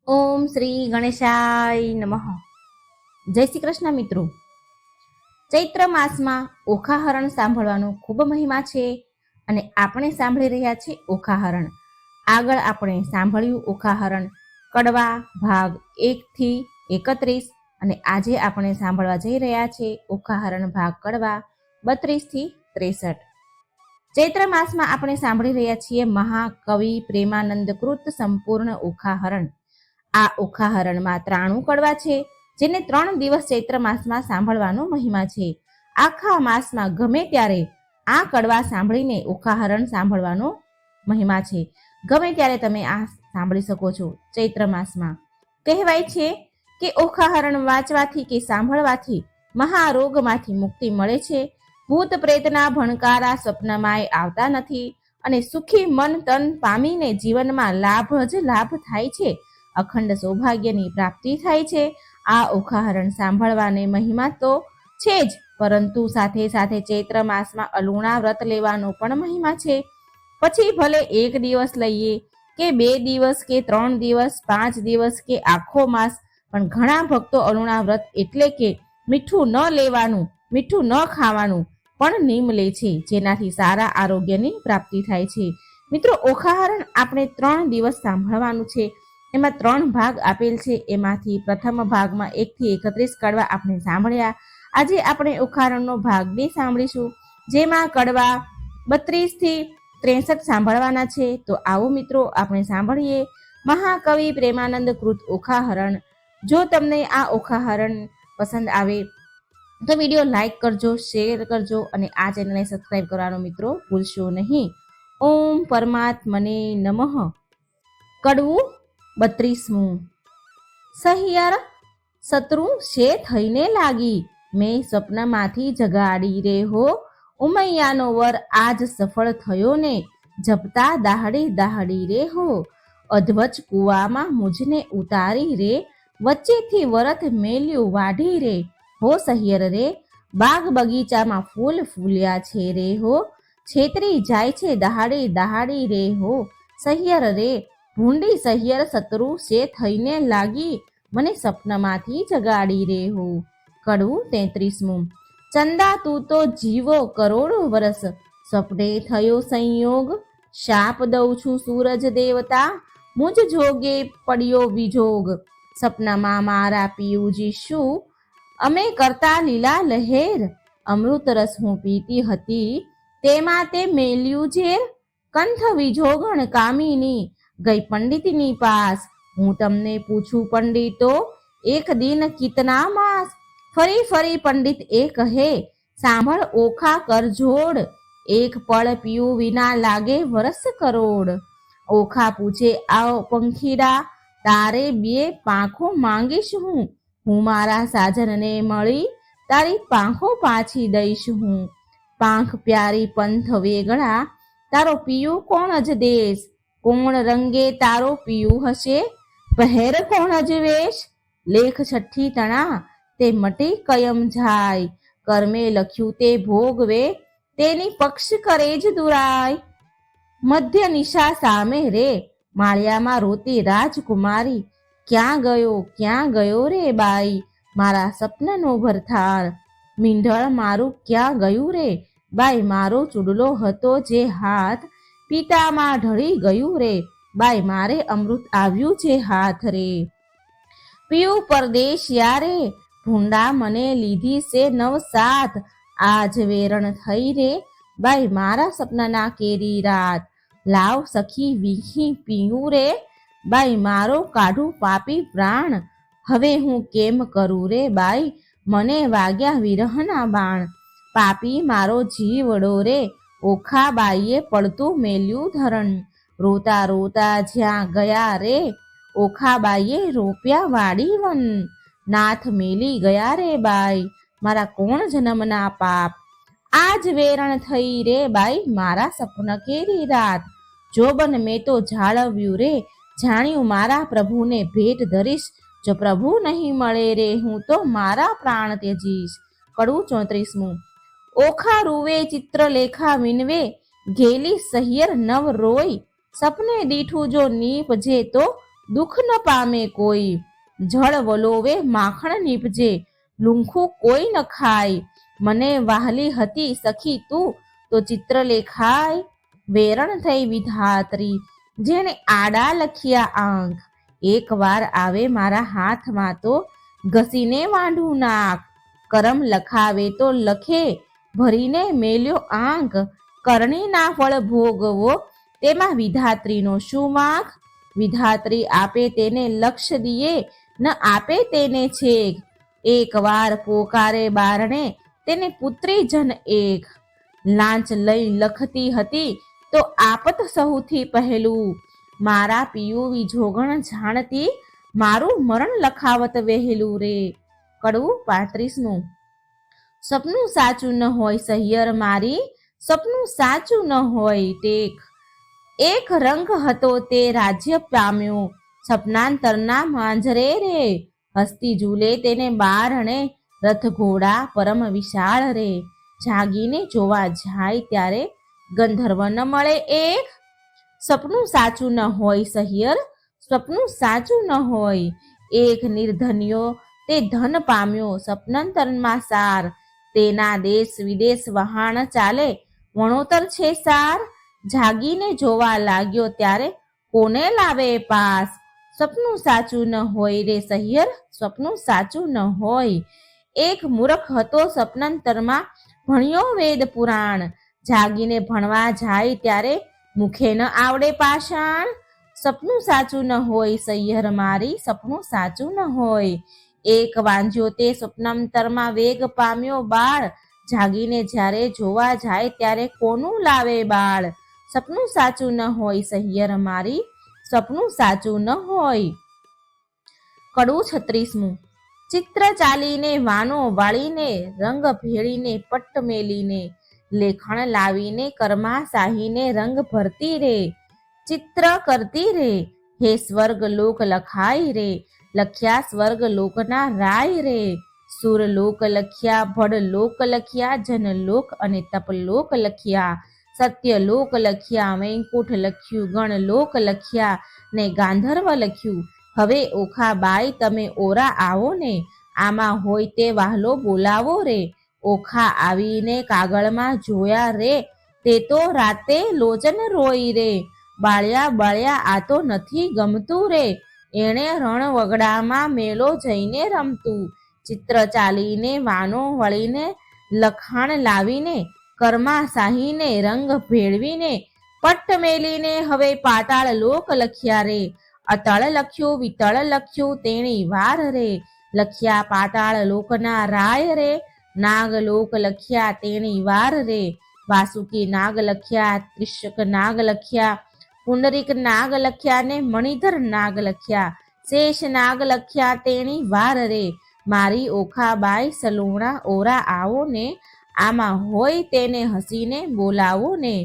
ઓમ શ્રી ગણેશાય નમઃ. જય શ્રી કૃષ્ણ મિત્રો. ચૈત્ર માસમાં ઓખાહરણ સાંભળવાનો ખૂબ મહિમા છે અને આપણે સાંભળી રહ્યા છીએ ઓખાહરણ. આગળ આપણે સાંભળ્યું ઓખાહરણ કડવા ભાગ 1 થી 31 અને આજે આપણે સાંભળવા જઈ રહ્યા છીએ ઓખાહરણ ભાગ કડવા 32 થી 63. ચૈત્ર માસમાં આપણે સાંભળી રહ્યા છીએ મહાકવિ પ્રેમાનંદ કૃત સંપૂર્ણ ઓખાહરણ. આ ઓખાહરણમાં 93 કડવા છે, જેને 3 દિવસ ચૈત્ર માસમાં સાંભળવાનો મહિમા છે. આખા માસમાં ગમે ત્યારે આ કડવા સાંભળીને ઓખાહરણ સાંભળવાનો મહિમા છે. ગમે ત્યારે તમે આ સાંભળી શકો છો. ચૈત્ર માસમાં કહેવાય છે કે ઓખાહરણ વાંચવાથી કે સાંભળવાથી મહારોગમાંથી મુક્તિ મળે છે. ભૂત પ્રેતના ભણકારા સ્વપ્નમાંય આવતા નથી અને સુખી મન તન પામીને જીવનમાં લાભ જ લાભ થાય છે. અખંડ સૌભાગ્યની પ્રાપ્તિ થાય છે. આ ઓખાહરણ સાંભળવાને મહિમા તો છે જ, પરંતુ સાથે સાથે ચૈત્ર માસમાં અલુણા વ્રત લેવાનો પણ મહિમા છે. પછી ભલે 1 દિવસ લઈએ કે 2 દિવસ કે 3 દિવસ 5 દિવસ કે આખો માસ, પણ ઘણા ભક્તો અલુણા વ્રત એટલે કે મીઠું ન લેવાનું, મીઠું ન ખાવાનું પણ નિયમ લે છે, જેનાથી સારા આરોગ્યની પ્રાપ્તિ થાય છે. મિત્રો, ઓખાહરણ આપણે 3 દિવસ સાંભળવાનું છે. એમાં 3 ભાગ આપેલ છે. એમાંથી પ્રથમ ભાગમાં 1 થી 31 કડવા આપણે સાંભળ્યા. આજે આપણે ઓખાહરણનો ભાગ 2 સાંભળીશું, જેમાં કડવા 32 થી 63 સાંભળવાના છે. તો આવો મિત્રો, આપણે સાંભળીએ મહાકવિ પ્રેમાનંદ કૃત ઓખાહરણ. જો તમને આ ઓખાહરણ પસંદ આવે તો વિડીયો લાઈક કરજો, શેર કરજો અને આ ચેનલને સબસ્ક્રાઈબ કરવાનો મિત્રો ભૂલશો નહીં. ઓમ પરમાત્મને નમઃ. કડવું 32મું. સહિયર શત્રુ છે થઈને લાગી, મેં સ્વપ્નમાંથી જગાડી રે હો. ઉમૈયાનો વર આજ સફળ થયો ને, જપતા દાહડી દાહડી રે હો. અધવચ કૂવામાં મુજને ઉતારી રે, વચ્ચેથી વરત મેલ્યું વાઢી રે હો. સહિયર રે, બાગ બગીચામાં ફૂલ ફૂલ્યા છે રે હો. છેતરી જાય છે દહાડી દહાડી રે હો. સહિયર રે, ભૂંડી સહિયર શત્રુ છે થઈને લાગી, મને સપનામાંથી જગાડી રે હો. કડવું 33મું. ચંદા તું તો જીવો કરોડો વરસ, સપને થયો સંયોગ, શાપ દઉં છું સૂરજ દેવતા, મુજ જોગે પડ્યો વિજોગ. સપનામાં મારા પિયુજી શું અમે કરતા લીલા લહેર, અમૃત રસ હું પીતી હતી તેમાં તે મેલ્યું ઝેર. કંઠ વિજોગણ કામિની ગઈ પંડિતની પાસ, હું તમને પૂછું પંડિતો એક દિન કિતના માસ. ફરી ફરી પંડિત એ કહે સાંભળ ઓખા કરજોડ, એક પળ પીયું વિના લાગે વરસ કરોડ. ઓખા પૂછે આવ પંખીડા, તારે 2 પાંખો માંગીશ હું મારા સાજનને મળી તારી પાંખો પાછી દઈશ હું. પાંખ પ્યારી પંથ વેગળા, તારો પિયું કોણ જ દેશ, કોણ રંગે તારો પિયું હશે, પહેર કોણ જ વેશ. લેખ 6 તણા તે મટી કયમ જાય, કર્મે લખ્યું તે ભોગવે તેની પક્ષ કરે જ દુરાય. મધ્ય નિશા સામે રે, માળિયામાં રોતી રાજકુમારી, ક્યાં ગયો રે બાઈ, મારા સપનાનો ભરથાર. મીંઢળ મારું ક્યાં ગયું રે બાઈ, મારો ચૂડલો હતો જે હાથ, પિતામાં ઢળી ગયું રે બાઈ, મારે અમૃત આવ્યું છે હાથ રે. પિયું પરદેશિયા રે, ભૂંડા મને લીધી છે 9 7, આજ વેરણ થઈ રે બાઈ, મારા સપનાના કેરી રાત. લાવ સખી વીખી પીયું રે બાઈ, મારો કાઢું પાપી પ્રાણ, હવે હું કેમ કરું રે બાઈ, મને વાગ્યા વિરહના બાણ. પાપી મારો જીવડો રે, ઓખા બાઈએ પડતું મેલ્યું ધરણ, રોતા રોતા જ્યાં ગયા રે, ઓખા બાઈએ રોપ્યા વાડી વન. નાથ મેલી ગયા રે બાઈ, મારા કોણ જન્મના પાપ, આજ વેરણ થઈ રે બાઈ, મારા સપના કેરી રાત. જોબન મેં તો જાળવ્યું રે, જાણ્યું મારા પ્રભુને ભેટ ધરીશ, જો પ્રભુ નહીં મળે રે હું તો મારા પ્રાણ ત્યજીશ. કડવું 34મું. ઓખા રૂવે ચિત્રલેખા વિનવે, ઘેલી સહિયર નવ રોય, સપને દીઠું જો નીપજે તો દુઃખ ન પામે કોઈ, જળ વલોવે માખણ નીપજે, લૂંખું કોઈ ન ખાય, મને વહાલી હતી સખી તું તો ચિત્ર લેખાય, વેરણ થઈ વિધાત્રી જેને આડા લખ્યા આંખ, એક વાર આવે મારા હાથમાં તો ઘસીને વાંઢું નાક, કરમ લખાવે તો લખે ભરીને મેલ્યો આંક, કરણીના ફળ ભોગવો તેમાં વિધાત્રીનો શું વાંક, વિધાત્રી આપે તેને લક્ષ દિયે ન આપે તેને છેક, એક વાર પોકારે બારણે તેને પુત્રી જન એક, લાંચ લઈ લખતી હતી તો આપત સૌથી પહેલું, મારા પિયુવી જોગણ જાણતી મારું મરણ લખાવત વહેલું રે. કડવું 35. સપનું સાચું ન હોય સહિયર મારી, સપનું સાચું ન હોય ટેક, એક રંગ હતો તે રાજ્ય પામ્યો, સપનાંતરના માંજરે રે, હસ્તી ઝૂલે તેને બારણે, રથ ઘોડા પરમ વિશાળ રે, જાગીને જોવા જાય ત્યારે ગંધર્વ ન મળે એક, સપનું સાચું ન હોય સહિયર, સપનું સાચું ન હોય, એક નિર્ધન્યો તે ધન પામ્યો સપનંતરમાં સાર, તેના દેશ વિદેશ વહાણ ચાલે વણોતર છે સાર, જાગીને જોવા લાગ્યો ત્યારે કોને લાવે પાસ, સપનું સાચું ન હોય રે સહિયર, સપનું સાચું ન હોય, એક મૂર્ખ હતો સપનાંતરમાં ભણ્યો વેદ પુરાણ, જાગીને ભણવા જાય ત્યારે મુખે ન આવડે પાષાણ, સપનું સાચું ન હોય સહિયર મારી, સપનું સાચું ન હોય, એક વાંજ્યો તે સ્વપ્નાંતરમાં વેગ પામ્યો બાળ, જાગીને જ્યારે જોવા જાય ત્યારે કોનું લાવે બાળ, સપનું સાચું ન હોય સહિયર મારી, સપનું સાચું ન હોય. કડવું 36. ચિત્ર ચાલીને વાનો વાળીને, રંગ ભેળીને પટ્ટ મેલીને, લેખણ લાવીને કર્મા સાહીને રંગ ભરતી રે, ચિત્ર કરતી રે, હે સ્વર્ગ લોક લખાય રે, લખ્યા સ્વર્ગ લોકના રાય રે, સુર લોક લખ્યા, ભડ લોક લખ્યા, જન લોક અને તપ લોક લખ્યા, સત્ય લોક લખ્યા, વૈકુંઠ લખ્યું, ગણ લોક લખ્યા ને ગાંધર્વ લખ્યું, હવે ઓખાબાઈ તમે ઓરા આવો ને, આમાં હોય તે વાહલો બોલાવો રે, ઓખા આવીને કાગળમાં જોયા રે, તે તો રાતે લોચન રોઈ રે, બાળ્યા બળ્યા આ તો નથી ગમતું રે, એણે રણ વગડામાં મેલો જઈને રમતું, ચિત્ર ચાલીને વાનો વળીને, લખાણ લાવીને, કર્મા સાહીને રંગ ભેળવીને, પટ્ટ મેલીને હવે પાતાળ લોક લખ્યા રે, અતળ લખ્યું વિતળ લખ્યું તેણી વાર રે, લખ્યા પાતાળ લોકના રાય રે, નાગ લોક લખ્યા તેણી વાર રે, વાસુકી નાગ લખ્યા, ત્રિશક નાગ લખ્યા, પુંડરીક નાગ લખ્યા ને મણિધર નાગ લખ્યા, શેષ નાગ લખ્યા તેણી વાર રે, મારી ઓખાબાઈ સલુણા ઓરા આવો ને, આમાં હોય તેને હસીને બોલાવો ને,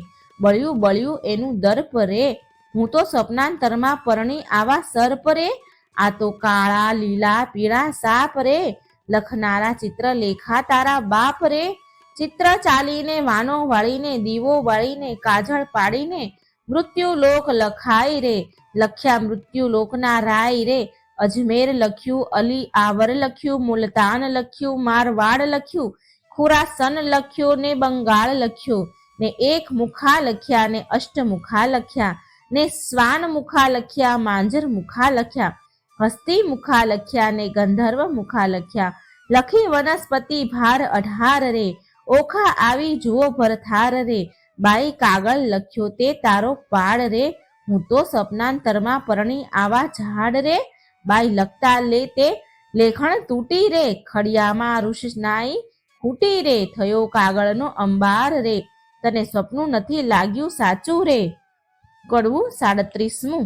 બળ્યું બળ્યું એનું દર્પ રે, હું તો સપનાંતરમાં પરણી આવા સર્પ રે, આ તો કાળા લીલા પીળા સાપ રે, લખનારા ચિત્ર લેખા તારા બાપ રે, ચિત્ર ચાલીને વાનો વાળીને, દીવો વાળીને, કાજળ પાડીને, મૃત્યુ લોક લખાય રે, લખ્યા મૃત્યુ લોકના રાય રે, અજમેર લખ્યું, અલી આવર લખ્યું, મુલતાન લખ્યું, મારવાડ લખ્યું, ખુરાસન લખ્યું ને બંગાળ લખ્યું, ને એક મુખા લખ્યા ને અષ્ટમુખા લખ્યા, ને સ્વાન મુખા લખ્યા, માંજર મુખા લખ્યા, હસ્તી મુખા લખ્યા ને ગંધર્વ મુખા લખ્યા, લખી વનસ્પતિ ભાર 18 રે, ઓખા આવી જુઓ ભરથાર રે, બાઈ કાગળ લખ્યો તે તારો પાડ રે, હું તો સપનાંતરમાં પરણી આવા ઝાડ રે, બાઈ લખતા લે તે લેખણ તૂટી રે, ખડિયામાં ઋષનાઈ ખૂટી રે, થયો કાગળનો અંબાર રે, તને સપનું નથી લાગ્યું સાચું રે. કડવું 37.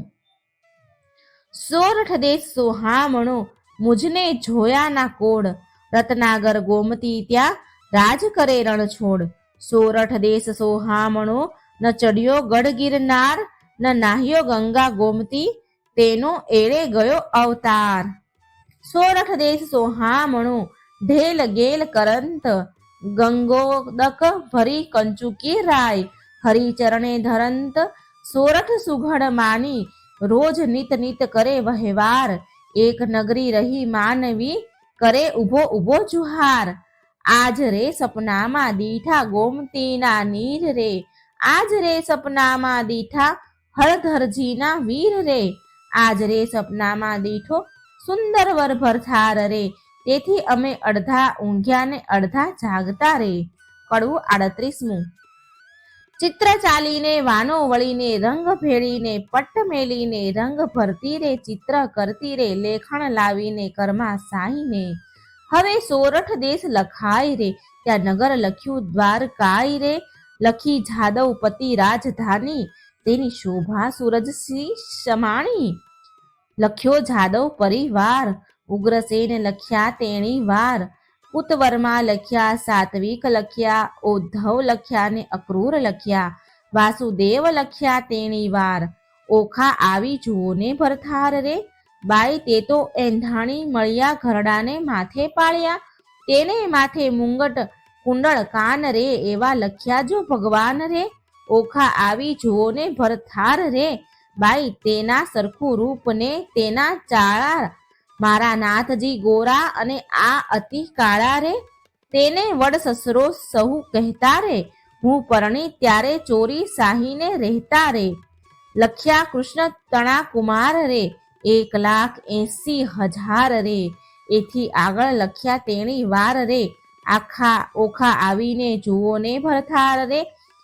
સોરઠ દેશ સોહામણો મુજને જોયા ના કોડ, રત્નાગર ગોમતી ત્યાં રાજ કરે રણછોડ, સોરઠ દેશ સોહામણો ન ચડ્યો ગઢ ગિરનાર, ન નાહ્યો ગંગા ગોમતી તેનો એળે ગયો અવતાર, સોરઠ દેશ સોહામણો ઢેલ ગેલ કરંત, ગંગોદક ભરી કંચુકી રાય, હરિચરણે ધરંત, સોરઠ સુઘડ માની રોજ નિત નિત કરે વહેવાર, એક નગરી રહી માનવી કરે ઉભો ઉભો જુહાર. આજ રે સપનામાં દીઠા ગોમતીના નીર રે, આજ રે સપનામાં દીઠા હળધરજીના વીર રે, આજ રે સપનામાં દીઠો સુંદર વર ભરથાર રે, તેથી અમે અડધા ઊંઘ્યા ને અડધા જાગતા રે. કડવું 38મું. ચિત્ર ચાલીને વાનો વળીને રંગ ભેળીને પટ્ટ મેલીને રંગ ભરતી રે, ચિત્ર કરતી રે લેખણ લાવીને કરમાં સાહીને. હવે સોરઠ દેશ લખાય રે, ત્યાં નગર લખ્યું દ્વારકાય રે, લખી જાદવપતિ રાજધાની, તેની શોભા સૂરજસિંહ સમાણી. લખ્યો જાદવ પરિવાર, ઉગ્રસેન લખ્યા તેણી વાર, કુતવર્મા લખ્યા, સાત્વિક લખ્યા, ઉદ્ધવ લખ્યા ને અક્રૂર લખ્યા, વાસુદેવ લખ્યા તેણી વાર. ઓખા આવી જુઓ ને ભરથાર રે, બાઈ તે તો એંધાણી મળ્યા ઘરડાને માથે પાળ્યા, તેને માથે મુંગટ કુંડળ કાન રે, એવા લખ્યા જો ભગવાન રે. ઓખા આવી જુઓ ને ભરથાર રે, બાઈ તેના સરખું રૂપ ને તેના ચાળા, મારા નાથજી ગોરા અને આ અતિ કાળા રે, તેને વડ સસરો સહુ કહેતા રે, હું પરણી ત્યારે ચોરી સાહીને રહેતા રે. લખ્યા કૃષ્ણ તણા કુમાર રે, 1,80,000 રે, એથી આગળ લખ્યા તેણી વાર રે. આખા ઓખા આવીને જુઓ ને ભરથાર રે,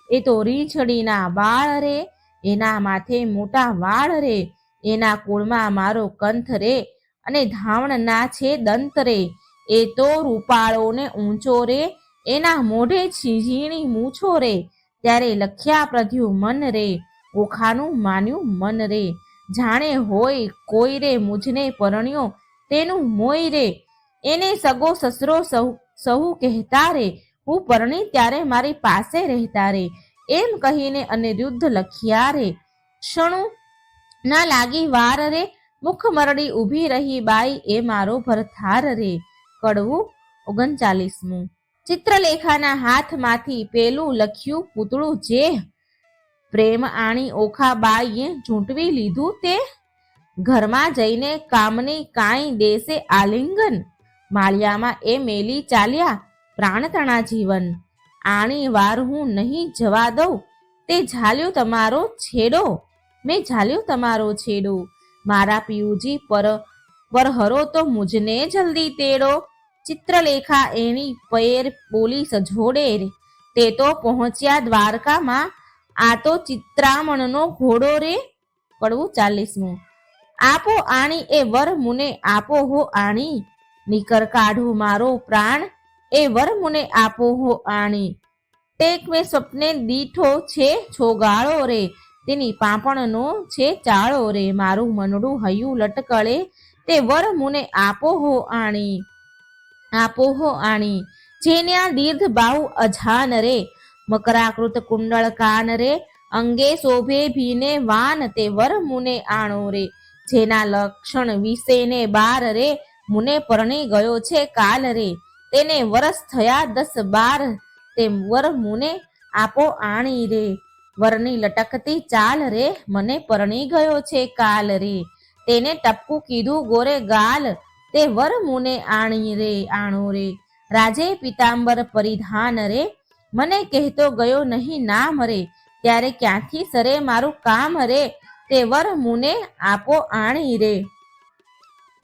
એ તો રીંછડીના બાળ રે, એના માથે મોટા વાળ રે, એના કુળમાં મારો કંથ રે, અને ધાવણના છે દંત રે, એ તો રૂપાળો ને ઊંચો રે, એના મોઢે ઝીણી મૂછો રે, ત્યારે લખ્યા પ્રધ્યુ મન રે, ઓખાનું માન્યું મન રે, જાણે હોય કોઈ રે મુજને પરણ્યો તેનું મોય રે, એને સગો સસરો સહુ કહેતા રે, હું પરણી ત્યારે મારી પાસે રહેતા રે, એમ કહીને અનિરુદ્ધ લખ્યા રે. ક્ષણું ના લાગી વાર રે, મુખ મરડી ઊભી રહી બાઈ એ મારો ભરથાર રે. કડવું 39મું. ચિત્રલેખાના હાથમાંથી પેલું લખ્યું પૂતળું જે, પ્રેમ આણી ઓખા બાઈએ ઝૂંટવી લીધું તે, ઘરમાં જઈને કામની કાંઈ દેશે આલિંગન, માળિયામાં એ મેલી ચાલ્યા પ્રાણતણા જીવન. આણી વાર હું નહીં જવા દઉં, તે ઝાલ્યો તમારો છેડો, મેં ઝાલ્યો તમારો છેડો, મારા પિયુજી પર હરો તો મુજને જલ્દી તેડો. ચિત્રલેખા એની પૈર બોલી સજોડે રે, તે તો પહોંચ્યા દ્વારકામાં, આ તો ચિત્રામણનો ઘોડો રે. કડવું 40મું. આપો આણી એ વર મુને આપો હો આણી, નીકર કાઢો મારો પ્રાણ, એ વર મુને આપો હો આણી. ટેક મેં સ્વપ્ને દીઠો છે છોગાળો રે, તેની પાપણનો છે ચાળો રે, મારું મનડું હૈયું લટકળે, તે વર મુને આપો હો આણી. આપો હો આણી. જેન્યા દીર્ઘ બાહુ અજાન રે, મકરાકૃત કુંડળ કાન રે, અંગે શોભે ભીને વાન, તે વર મુને આણો રે, જેના લક્ષણ વિશે બાર રે, મુને પરણી ગયો છે કાલ રે, તેને વરસ થયા 10-12, તે વર મુને આપો આણી રે. વરની લટકતી ચાલ રે, મને પરણી ગયો છે કાલ રે, તેને ટપકું કીધું ગોરે ગાલ, તે વર મુને આણી રે આણો રે. રાજે પિતાંબર પરિધાન રે, મને કહેતો ગયો નહીં નામ રે, ત્યારે ક્યાંથી સરે મારું કામ રે, તે વર મુને આપો આણી રે,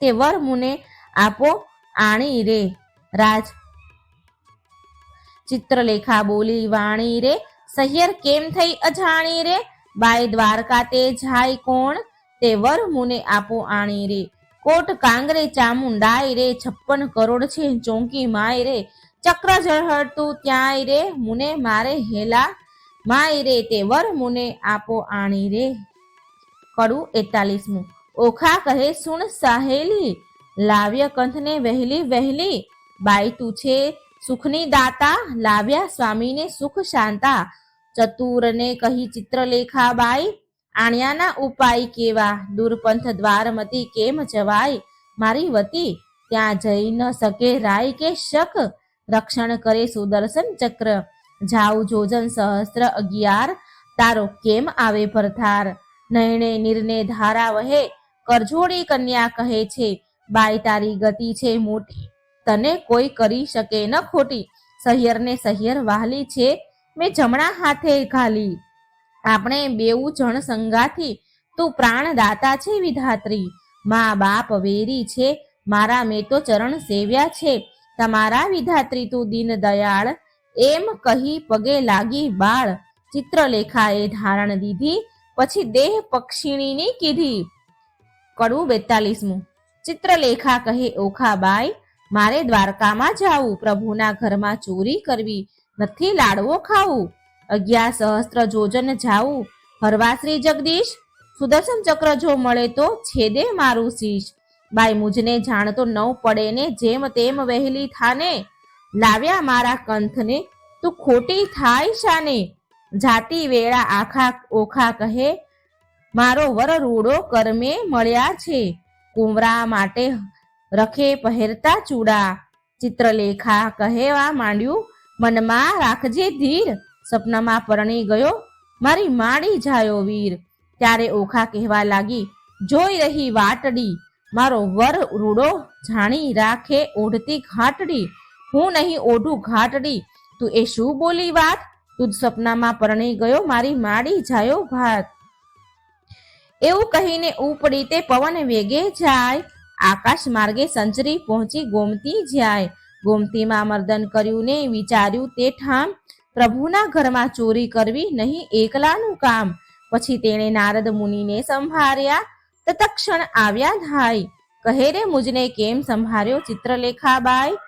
તે વર મુને આપો આણી રે. રાજ ચિત્રલેખા બોલી વાણી રે, સહિયર કેમ થઈ અજાણી રે, બાઈ દ્વારકા તે જાય કોણ, તે વર મુને આપો આણી રે. કોટ કાંગરે ચામુંડાઈ રે, 56 કરોડ છે ચોંકી માય રે, ચક્ર ઝળહળતું ત્યાંય રે, મુને મારે હેલા માય રે, તે વર મુને આપો આણી રે. કડવું 41મું. ઓખા કહે સુણ સાહેલી, લાવ્ય કંથને વહેલી વહેલી, બાઈ તું છે સુખની દાતા, લાવ્યા સ્વામીને સુખ શાંતા. ચતુરને કહી ચિત્રલેખા બાઈ, આણ્યાના ઉપાય કેવા, દુર્પંથ દ્વારમતી કેમ જવાય, મારી વતી ત્યાં જઈ ન શકે રાય કે શક, રક્ષણ કરે સુદર્શન ચક્ર, જાઉ જોજન સહસ્ત્ર 11, તારો કેમ આવે ભરથાર. નયણે નીરને ધારા વહે, કરજોડી કન્યા કહે છે, બાઈ તારી ગતિ છે મોટી, તને કોઈ કરી શકે ન ખોટી. સહિયરને સહિયર વહાલી છે, મેં જમણા હાથે ઘાલી. આપણે બેઉ જણ સંગાથી, તું પ્રાણદાતા છે વિધાત્રી. મા બાપ વેરી છે મારા, મેં તો ચરણ સેવ્યા છે તમારા વિધાત્રી. તું દીન દયાળ, એમ કહી પગે લાગી બાળ. ચિત્રલેખાએ ધારણ દીધી, પછી દેહ પક્ષિણીની કીધી. કડવું 42મું. ચિત્રલેખા કહે, ઓખાબાઈ મારે દ્વારકામાં જાવું, પ્રભુના ઘરમાં ચોરી કરવી, નથી લાડવો ખાવું. 11 સહસ્ત્ર જોજન જાવું, હરવા શ્રી જગદીશ. સુદર્શન ચક્ર જો મળે તો છેદે મારું શીશ. બાઈ મુજને જાણતો નવ પડે ને, જેમ તેમ વહેલી થાને. લાવ્યા મારા કંથને, તું ખોટી થાય શાને. જાતી વેળા આખા ઓખા કહે, મારો વર રૂડો કરમે મળ્યા છે, કુંવરા માટે રખે પહેરતા ચૂડા. ચિત્રલેખા કહેવા માંડ્યું, મનમાં રાખજે ધીર, સપનામાં પરણી ગયો મારી માડી જાયો વીર. ત્યારે ઓખા કહેવા લાગી, જોઈ રહી વાટડી, મારો વર રૂડો જાણી રાખે ઓઢતી ઘાટડી. હું નહીં ઓઢું ઘાટડી, તું એ શું બોલી વાત, તું સપનામાં પરણી ગયો મારી માડી જાયો ભાત. એવું કહીને ઉપડી તે પવન વેગે જાય, આકાશ માર્ગે સંચરી પહોંચી ગોમતી જાય. ગોમતીમાં મર્દન કર્યું ને વિચાર્યું તે ઠામ, પ્રભુના ઘરમાં ચોરી કરવી નહીં એકલાનું કામ. પછી તેણે નારદ મુનિને સંભાળ્યા, તત્ક્ષણ આવ્યા ધાય. કહે રે મુજને કેમ સંભાળ્યો ચિત્રલેખાબાઈ.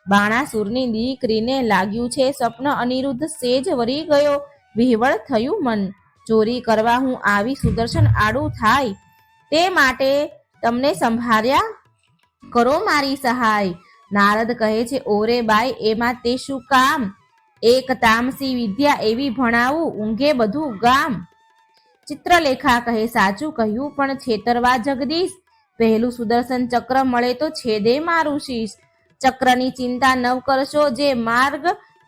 બાણાસુરની દીકરીને લાગ્યું છે સ્વપ્ન, અનિરુદ્ધ સેજ વરી ગયો, વિહવળ થયું મન. ચોરી કરવા હું આવી, સુદર્શન આડું થાય, તે માટે તમને સંભાળ્યા, કરો મારી સહાય. નારદ કહે છે, ઓરે બાઈ એમાં તે શું કામ, એક તામસી વિદ્યા એવી ભણાવું, ઊંઘે બધું ગામ. ચિત્રલેખા કહે, સાચું કહ્યું પણ છેતરવા જગદીશ, પહેલું સુદર્શન ચક્ર મળે તો છેદે મારું શીશ. ચક્રની ચિંતા ન કરશો, જે માર્ગ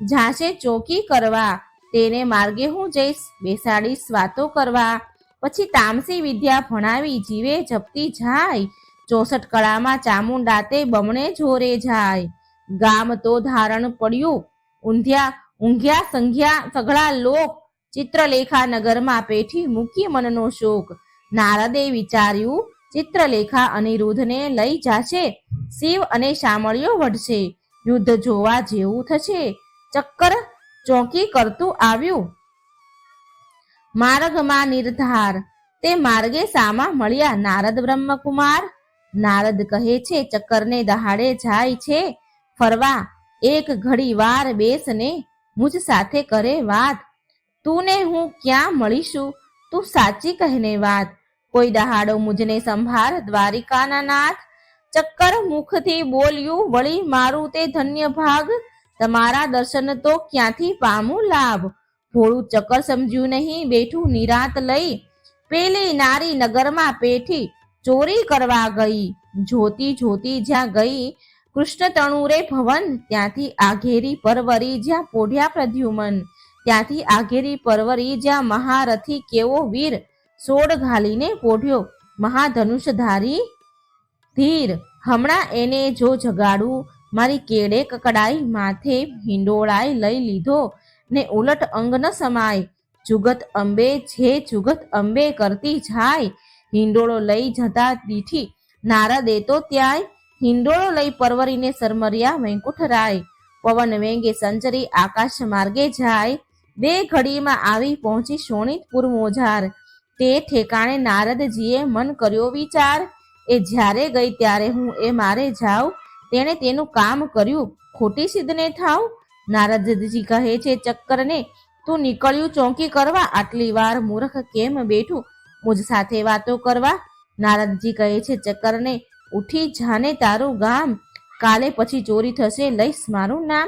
ઝાંસે ચોકી કરવા, તેને માર્ગે હું જઈશ બેસાડીશ વાતો કરવા. પછી તામસી વિદ્યા ભણાવી જીવે જપતી જાય, 64 કળામાં ચામુંડા તે બમણે જોરે જાય. ગામ તો ધારણ પડ્યું, ઊંઘ્યા સંઘ્યા સઘળા લોક, ચિત્રલેખા નગરમાં પેઠી મૂકી મનનો શોક. નારદે વિચાર્યું, ચિત્રલેખા અનિરુદ્ધને લઈ જાશે, શિવ અને શામળિયો વઢશે, યુદ્ધ જોવા જેવું થશે. ચક્કર ચોકી કરતું આવ્યું માર્ગમાં નિર્ધાર, તે માર્ગે સામા મળ્યા નારદ બ્રહ્મકુમાર. નારદ કહે છે, ચક્કરને દહાડે જાય છે ફરવા, એક ઘડી વાર બેસને મુજ સાથે કરે વાત. તું ને હું ક્યાં મળીશું, તું સાચી કહેને વાત. કોઈ દહાડો મુજને સંભાળ દ્વારિકાના નાથ. ચક્કર મુખથી બોલ્યું, વળી મારું તે ધન્ય ભાગ, તમારા દર્શન તો ક્યાંથી પામું લાભ. ભોળું ચક્કર સમજ્યું નહીં, બેઠું નિરાત લઈ, પેલી નારી નગરમાં પેઠી ચોરી કરવા ગઈ. જોતી જોતી જ્યાં ગઈ કૃષ્ણ તણુરે ભવન, ત્યાંથી આઘેરી પરવરી જ્યાં પોઢ્યા પ્રદ્યુમન. ત્યાંથી આઘેરી પરવરી જ્યાં મહારથી કેવો વીર, સોડ ઘાલીને પોઢ્યો મહાધનુષધારી ધીર. હમણાં એને જો જગાડું, મારી કેડે કકડાઈ, માથે હિંડોળાઈ લઈ લીધો ને ઉલટ અંગ ન સમાય. જુગત અંબે છે જુગત અંબે કરતી જાય, હિંડોળો લઈ જતા દીઠી નારદે તો ત્યાંય. હિંડોળો લઈ પરવરીને સરમર્યા વૈકુંઠરાય. પવન વેગે સંચરી આકાશ માર્ગે જાય, 2 ઘડીમાં આવી પહોંચી શોણિતપુર મોજાર. તે ઠેકાણે નારદજીએ મન કર્યો વિચાર, એ જ્યારે ગઈ ત્યારે હું એ મારે જાઉં, તેણે તેનું કામ કર્યું ખોટી સિદ્ધને થાવ. નારદજી કહે છે ચક્કરને, તું નીકળ્યું ચોકી કરવા, આટલી વાર મૂર્ખ કેમ બેઠું મુજ સાથે વાતો કરવા. નારદજી કહે છે ચક્કરને, ઉઠી જાને તારું ગામ, કાલે પછી ચોરી થશે લઈશ મારું નામ.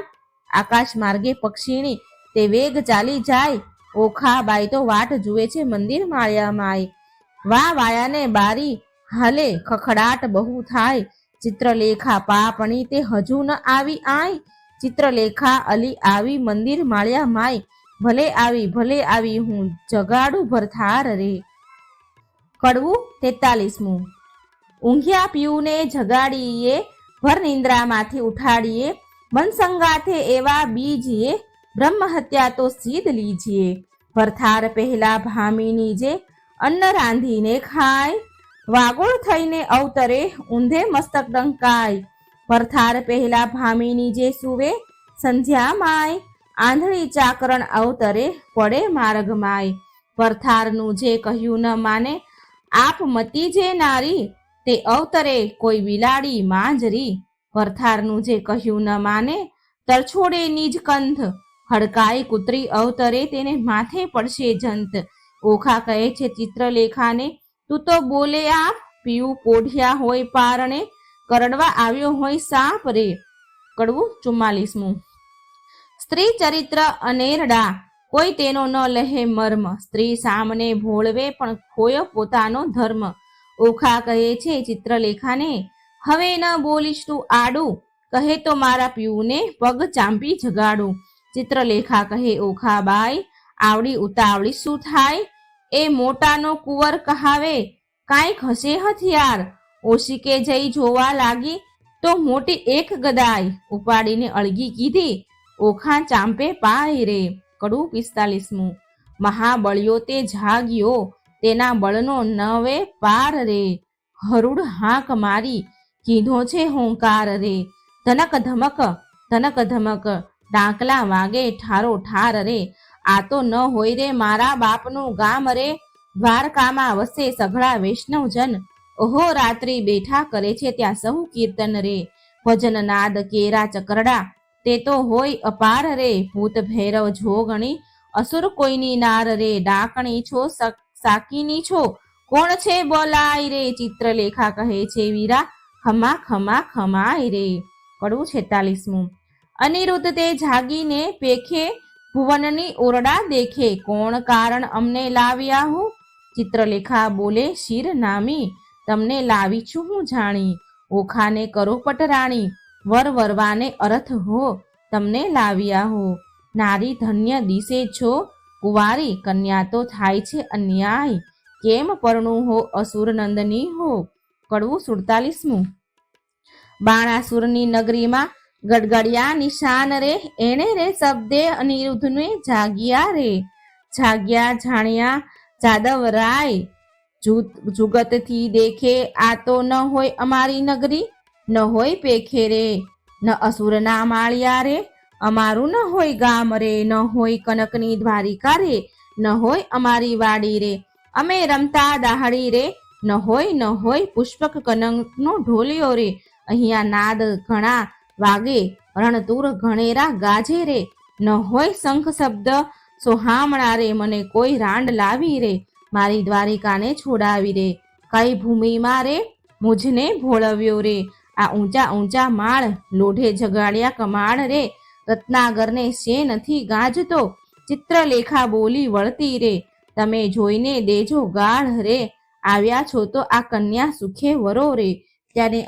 આકાશ માર્ગે પક્ષીણી તે વેગ ચાલી જાય, ઓખાબાઈ તો વાટ જુએ છે મંદિર માળિયામાંય. વા વાયાને બારી હાલે ખખડાટ બહુ થાય, ચિત્રલેખા પાપણી તે હજુ ન આવી આય. ચિત્રલેખા અલી આવી મંદિર માળિયા માય, ભલે આવી હું જગાડું ભરથાર રે. કડવું 43મું. ઊંઘ્યા પીયુને જગાડીએ, ભર નિંદ્રામાંથી ઉઠાડીએ, મન સંગાથે એવા બીજીએ, બ્રહ્મ હત્યા તો સીધ લીજીએ. ભરથાર પહેલા ભામીની જે અન્ન રાંધીને ખાય, વાગોળ થઈને અવતરે ઊંધે મસ્તક ડંકાય. ભરથાર પહેલા ભામીની જે સુવે સંધ્યા માય, આંધળી ચાકરણ અવતરે પડે માર્ગ માય. ભરથારનું જે કહ્યું ન માને, આપ મતી જે નારી, તે અવતરે કોઈ બિલાડી માંજરી. ભરથારનું જે કહ્યું ન માને, તરછોડે નિજ કંથ, હડકાઈ કૂતરી અવતરે તેને માથે પડશે જંત. ઓખા કહે છે ચિત્રલેખાને, તું તો બોલે આપ, પીવું પોઢિયા હોય પારણે, કરડવા આવ્યો હોય સાપ રે. કડવું 44મું. સ્ત્રી ચરિત્ર અનેરડા, કોઈ તેનો ન લહે મર્મ, સ્ત્રી સામને ભોળવે પણ ખોયો પોતાનો ધર્મ. ઓખા કહે છે ચિત્રલેખાને, હવે ન બોલીશ તું આડું, કહે તો મારા પીવુને પગ ચાંપી જગાડું. ચિત્રલેખા કહે, ઓખા બાઈ, આવડી ઉતાવળી શું થાય, એ મોટાનો કુંવર કહાવે, કાંઈક હશે હથિયાર. ઓશિકે જઈ જોવા લાગી, તો મોટી એક ગદાઈ, ઉપાડીને અળગી કીધી, ઓખા ચાંપે પાય રે. કડવું 45મું. મહાબળિયો તે જાગ્યો, તેના બળનો નવે પાર રે. હરુડ હાંક મારી, કીધો છે હોંકાર રે. ધનક ધમક, ડાંકલા વાગે ઠારો ઠાર રે. આ તો ન હોય રે મારા બાપનું ગામ રે, દ્વારકામાં વસે સઘળા વૈષ્ણવજન. ઓહો રાત્રિ બેઠા કરે છે ત્યાં સહુ કીર્તન રે. ભજન નાદ કેરા ચકરડા, તે તો હોય અપાર રે. ભૂત ભૈરવ જોગણી, અસુર કોઈની નાર રે. ડાકણી છો સાકીની છો, કોણ છે બોલાય રે. ચિત્રલેખા કહે છે વીરા, ખમા ખમા ખમાય રે. કડવું 46મું. અનિરુદ્ધ તે જાગીને પેખે, ભુવનની ઓરડા દેખે, કોણ કારણ અમને લાવ્યા હું. ચિત્રલેખા બોલે શિર નામી, તમને લાવી છું હું જાણી. ઓખાને કરો પટરાણી, વર વરવાને અરથ હો, તમને લાવ્યા હો. નારી ધન્ય દિશે છો, કુંવારી કન્યા તો થાય છે અન્યાય, કેમ પરણું હો અસુર નંદની હો. કડવું 47મું. બાણાસુરની નગરીમાં ગડગડિયા નિશાન રે, એણે રે શબ્દે અનિરુદ્ધને જાગ્યા રે. જાગ્યા જાણ્યા જાદવરાય, જુગતથી દેખે, આ તો ન હોય અમારી નગરી, ન હોય પેખે રે, ન અસુરના માળિયા રે. અમારું ન હોય ગામ રે, ન હોય કનકની દ્વારિકા રે, ન હોય અમારી વાડી રે. અમે રમતા દાહડી રે, ન હોય પુષ્પક કનકનો ઢોલિયો રે. અહીંયા નાદ ઘણા વાગે, રણતુર ઘણેરા ગાજે રે. ન હોય શંખ શબ્દ સોહામણા રે, મને કોઈ રાંડ લાવી રે. મારી દ્વારિકાને છોડાવી રે. કઈ ભૂમિમાં રે મુझને ભોળવ્યો રે. આ ઊંચા ઊંચા માળ, લોઢે જગાડ્યા કમાડ રે. રત્નાગરને શે નથી ગાજતો, ચિત્રલેખા બોલી વળતી રે. તમે જોઈને દેજો ગાઢ રે, આવ્યા છો તો આ કન્યા સુખે વરો રે. ત્યારે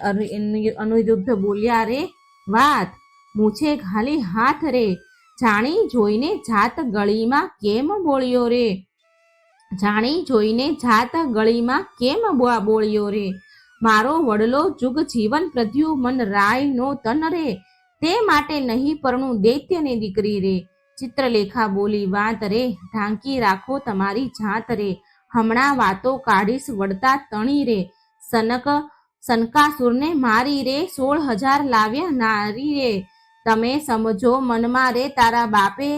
અનિરુદ્ધ બોલ્યા રે વાત, મૂછે ઘાલી હાથ રે. જાણી જોઈને જાત ગળીમાં કેમ બોલ્યો રે. જાણી જોઈને જાત ગળીમાં કેમ બોલ્યો રે. મારો વડલો જુગ જીવન પ્રદ્યુમન રાય નો તન રે, તે માટે નહીં પરણું દૈત્યની દીકરી રે. ચિત્રલેખા બોલી વાત રે, ઢાંકી રાખો તમારી જાત રે. હમણાં વાતો કાઢીશ વળતા તણી રે. સનકાસુરને મારી રે, 16,000 લાવ્યા નારી રે. તમે સમજો મનમાં રે, તારા બાપે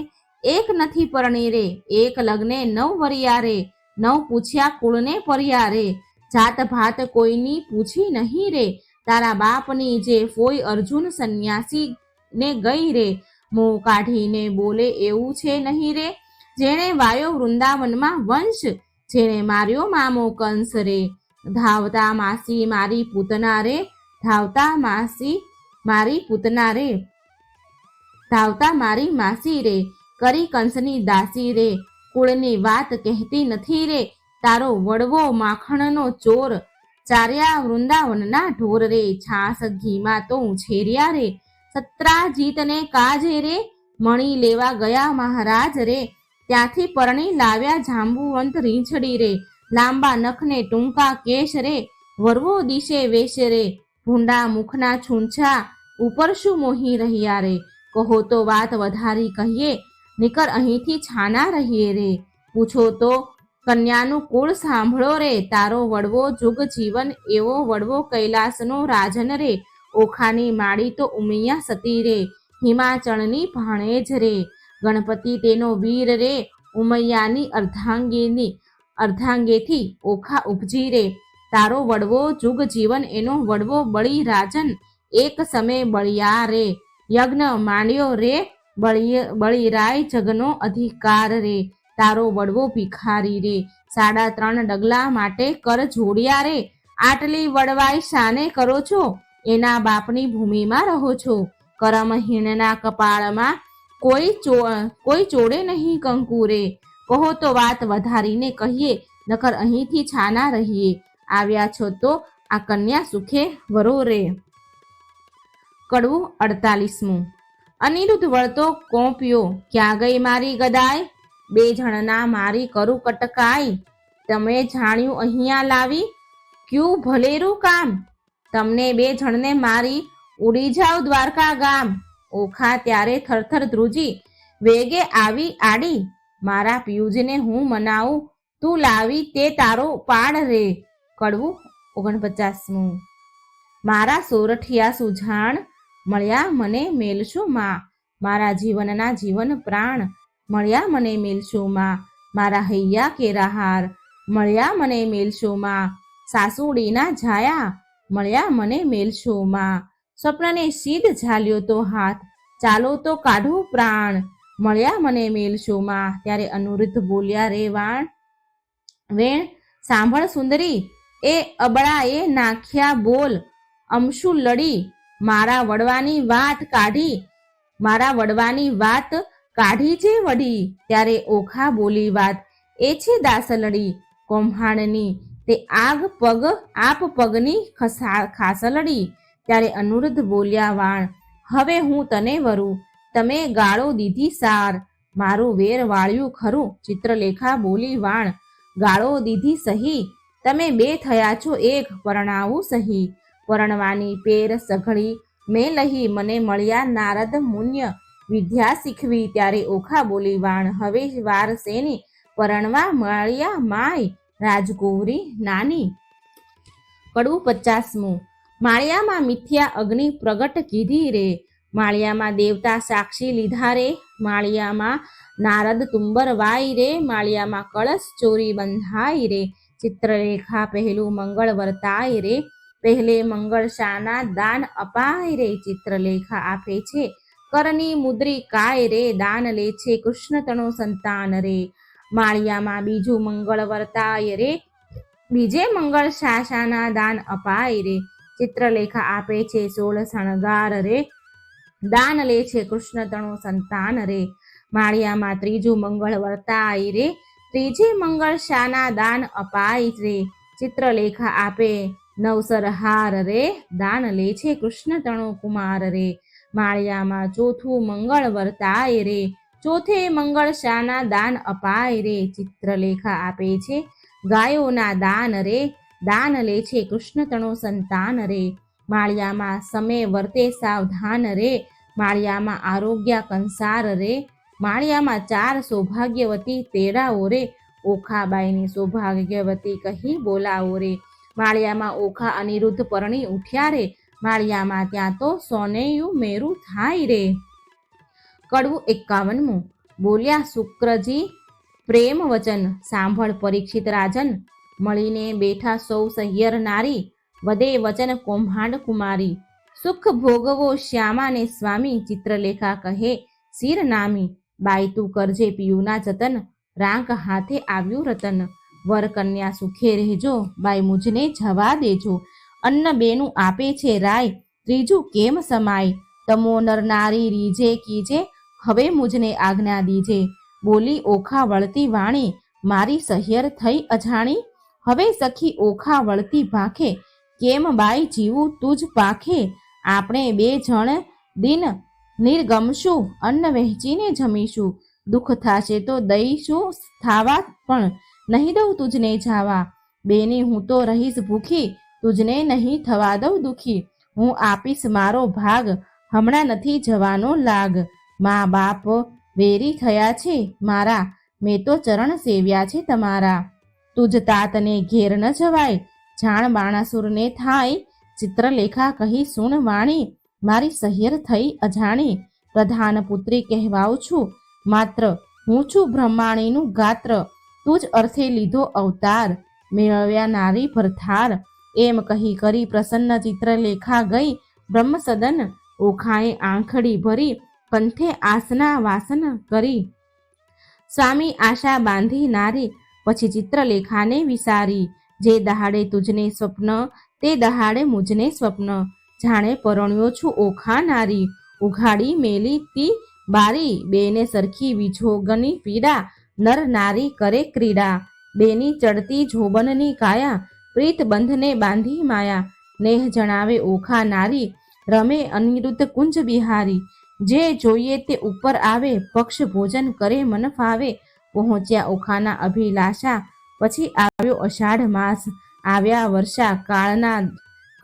એક નથી પરણી રે. એક લગ્ને 9 વરિયા રે, 9 પૂછ્યા કુળને પર્યા રે. જાત ભાત કોઈની પૂછી નહીં રે, તારા બાપની જે ફોઈ અર્જુન સંન્યાસી ને ગઈ રે. મોં કાઢીને બોલે એવું છે નહીં રે, જેણે વાયો વૃંદાવનમાં વંશ, જેણે માર્યો મામો કંસ રે. ધાવતા માસી મારી પૂતના રે, ધાવતા માસી મારી પૂતના રે. ધાવતા મારી માસી રે, કરી કંસની દાસી રે. કુળની વાત કહેતી નથી રે, તારો વડવો માખણનો ચોર. ચાર્યા વૃંદાવનના ઢોર રે, છાસ ઘીમાં તો ઉછેર્યા રે. સત્રાજીતને કાજે રે, મણી લેવા ગયા મહારાજ રે. ત્યાંથી પરણી લાવ્યા જાંબુવંત રીંછડી રે. લાંબા નખને ટૂંકા કેશ રે, વરવો દિશે વેશ રે, ભૂંડા મુખના છૂંછા ઉપર શું મોહી રહ્યા રે, કહો તો વાત વધારી કહીએ, નીકર અહીંથી છાના રહીએ રે, પૂછો તો કન્યાનું કુળ સાંભળો રે, તારો વડવો જુગ જીવન એવો વડવો કૈલાસનો રાજન રે, ઓખાની માળી તો ઉમિયા સતી રે, હિમાચળની ભાણેજ રે, ગણપતિ તેનો વીર રે, ઉમૈયાની અર્ધાંગેથી ઓખા ઉપજી રે, તારો વડવો જુગ જીવન એનો વડવો બળી રાજન, એક સમય બળિયા રે, યજ્ઞ માંડ્યો રે, બળિરાય જગનો અધિકાર રે, તારો વડવો ભિખારી રે, 3.5 ડગલા માટે કર જોડ્યા રે, આટલી વડવાઈ શાને કરો છો, એના બાપની ભૂમિમાં રહો છો, કરમહીનના કપાળમાં કોઈ ચોડે નહીં કંકુ રે, કહો તો વાત વધારીને કહીએ, નકર અહીંથી છાના રહીએ, આવ્યા છો તો આ કન્યા સુખે વરો રે. કડવું 48મું. અનિરુદ્ધ વળતો કોંપ્યો, ક્યાં ગઈ મારી ગદાય, 2 જણના મારી કરું કટકાઈ, તમે જાણ્યું અહીંયા લાવી, ક્યું ભલેરું કામ, તમને 2 જણને મારી ઉડી જાવ દ્વારકા ગામ, ઓખા ત્યારે થરથર ધ્રુજી વેગે આવી આડી, મારા પિયુજને હું મનાવું, તું લાવી તે તારો પાડ રે. કડવું 49મું. મારા સોરઠિયા સુજાણ, મળ્યા મને મેલશું માં, મારા જીવનના જીવન પ્રાણ, મળ્યા મને મેલશું માં, મારા હૈયા કેરાહાર, મળ્યા મને મેલશું માં, સાસુડીના જાયા, મળ્યા મને મેલશું માં, સ્વપ્નને સીધ ઝાલ્યો તો હાથ, ચાલો તો કાઢું પ્રાણ, મળ્યા મને મેલશું માં. ત્યારે અનિરુદ્ધ બોલ્યા રે વેણ, સાંભળ સુંદરી, એ અબળાએ નાખ્યા બોલ, અમશું લડી, મારા વડવાની વાત કાઢી જે વડી. ત્યારે ઓખા બોલી વાત, એ છે દાસલડી કોમ્હાણની, તે આપ પગની ખાસલડી. ત્યારે અનિરુદ્ધ બોલ્યા વાણ, હવે હું તને વરું, તમે ગાળો દીધી સાર, મારું વેર વાળ્યું ખરું. ચિત્રલેખા બોલી વાણ, ગાળો દીધી સહી, તમે 2 થયા છો એક, પરણાવું સહી, પરણવાની પેર સઘળી મેં લહી, મને મળ્યા નારદ મુન્ય વિદ્યા શીખવી. ત્યારે ઓખા બોલી વાણ, હવે વાર શેની, પરણવા મળ્યા માય રાજકુંવરી નાની. કડવું 50મું. માળિયામાં મિથ્યા અગ્નિ પ્રગટ કીધી રે, માળિયામાં દેવતા સાક્ષી લીધા રે, માળિયામાં નારદ તુંબર વાય રે, માળિયામાં કળશ ચોરી બંધાય રે. ચિત્રલેખા પહેલું મંગળ વર્તાય રે, પહેલે મંગળ શાના દાન અપાય રે. ચિત્રલેખા આપે છે કરની મુદ્રી કાય રે, દાન લે છે કૃષ્ણ તણો સંતાન રે. માળિયામાં બીજું મંગળ વર્તાય રે, બીજે મંગળ શાના દાન અપાય રે. ચિત્રલેખા આપે છે 16 શણગાર રે, દાન લે છે કૃષ્ણ તણો સંતાન રે. માળિયામાં ત્રીજું મંગળ વર્તાય રે, ત્રીજે મંગળ શાના દાન અપાય રે. ચિત્રલેખા આપે 9 હાર રે, દાન લે છે કૃષ્ણ તણો કુમાર રે. માળિયામાં ચોથું મંગળ વર્તાય રે, ચોથે મંગળ શાના દાન અપાય રે. ચિત્રલેખા આપે છે ગાયોના દાન રે, દાન લે છે કૃષ્ણ તણો સંતાન રે. માળિયામાં સમય વર્તે સાવધાન રે, માળિયામાં આરોગ્ય કંસાર રે. માળિયામાં 4 સૌભાગ્યવતી તેડાઓ રે, ઓખાબાઈની સૌભાગ્યવતી કહી બોલાવો રે. માળિયામાં ઓખા અનિરુદ્ધ પરણી ઉઠ્યા રે, માળિયામાં ત્યાં તો સોનેયું મેરું થાય રે. કડવું 51મું. બોલ્યા શુક્રજી પ્રેમ વચન, સાંભળ પરીક્ષિત રાજન, મળીને બેઠા સૌ સહિયર નારી, વધે વચન કૌભાંડ કુમારી, સુખ ભોગવો શ્યામાને સ્વામી. ચિત્રલેખા કહે શિર નામી, બાઈ તું કરજે પિયુના જતન, રાંક હાથે આવ્યું રતન. વર કન્યા સુખે રહેજો, બાઈ મુજને જવા દેજો, અન્ન બેનું આપે છે રાય, ત્રીજું કેમ સમાય, તમો નર નારી રીજે કીજે, હવે મુજને આજ્ઞા દીજે. બોલી ઓખા વળતી વાણી, મારી સહિયર થઈ અજાણી, હવે સખી ઓખા વળતી ભાખે, કેમ બાઈ જીવું તુજ પાખે. આપણે 2 જણ દિન નિર્ગમશું, અન્ન વહેંચીને જમીશું, દુઃખ થશે તો દઈશું થાવા પણ, નહીં દઉં તુજને જાવા. બેની હું તો રહીશ ભૂખી, તુજને નહીં થવા દઉં દુખી. હું આપીશ મારો ભાગ, હમણાં નથી જવાનો લાગ. મા બાપ વેરી થયા છે મારા, મેં તો ચરણ સેવ્યા છે તમારા. તુજ તાતને ઘેર ન જવાય, જાણ બાણાસુરને થાય. ચિત્રલેખા કહી સુણ વાણી, મારી સહિયર થઈ અજાણી. પ્રધાન પુત્રી કહેવાઉં છું માત્ર, હું છું બ્રહ્માણીનું ગાત્ર. તું જ અર્થે લીધો અવતાર, મેળવ્યા નારી ભરથાર. એમ કહી કરી પ્રસન્ન ચિત્રલેખા ગઈ બ્રહ્મસદન. ઓખાએ આંખડી ભરી, કંઠે આસના વાસન કરી. સ્વામી આશા બાંધી નારી, પછી ચિત્રલેખાને વિસારી. જે દહાડે તુજને સ્વપ્ન, તે દહાડે મુજને સ્વપ્ન. જાણે પરણ્યો છું ઓખા નારી, ઉઘાડી મેલી તી બારી. બેને સરખી વિજોગની પીડા, નર નારી કરે ક્રીડા. બેની ચડતી જોબનની કાયા, પ્રીત બંધને બાંધી માયા. નેહ જણાવે ઓખા નારી, રમે અનિરુદ્ધ કુંજ બિહારી. જે જોઈએ તે ઉપર આવે, પક્ષ ભોજન કરે મન ફાવે. પહોંચ્યા ઓખાના અભિલાષા, પછી આવ્યો અષાઢ માસ. આવ્યા વર્ષા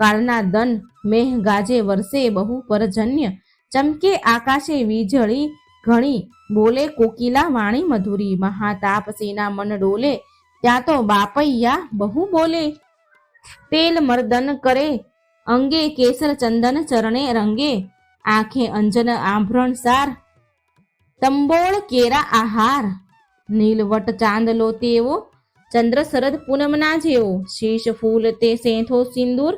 કાળના દન, મેહ ગાજે વરસે બહુ પરજન્ય. ચમકે આકાશે વીજળી ઘણી, બોલે કોકિલા વાણી મધુરી. મહાતાપસીના મન ડોલે, ત્યાં તો બાપૈયા બહુ બોલે. તેલ મર્દન કરે અંગે, કેસર ચંદન ચરણે રંગે. આંખે અંજન આભરણ સાર, તંબોળ કેરા આહાર. નીલવટ ચાંદલો તેવો, ચંદ્ર શરદ પૂનમના જેવો. શીશ ફૂલ તે સેંથો સિંદૂર,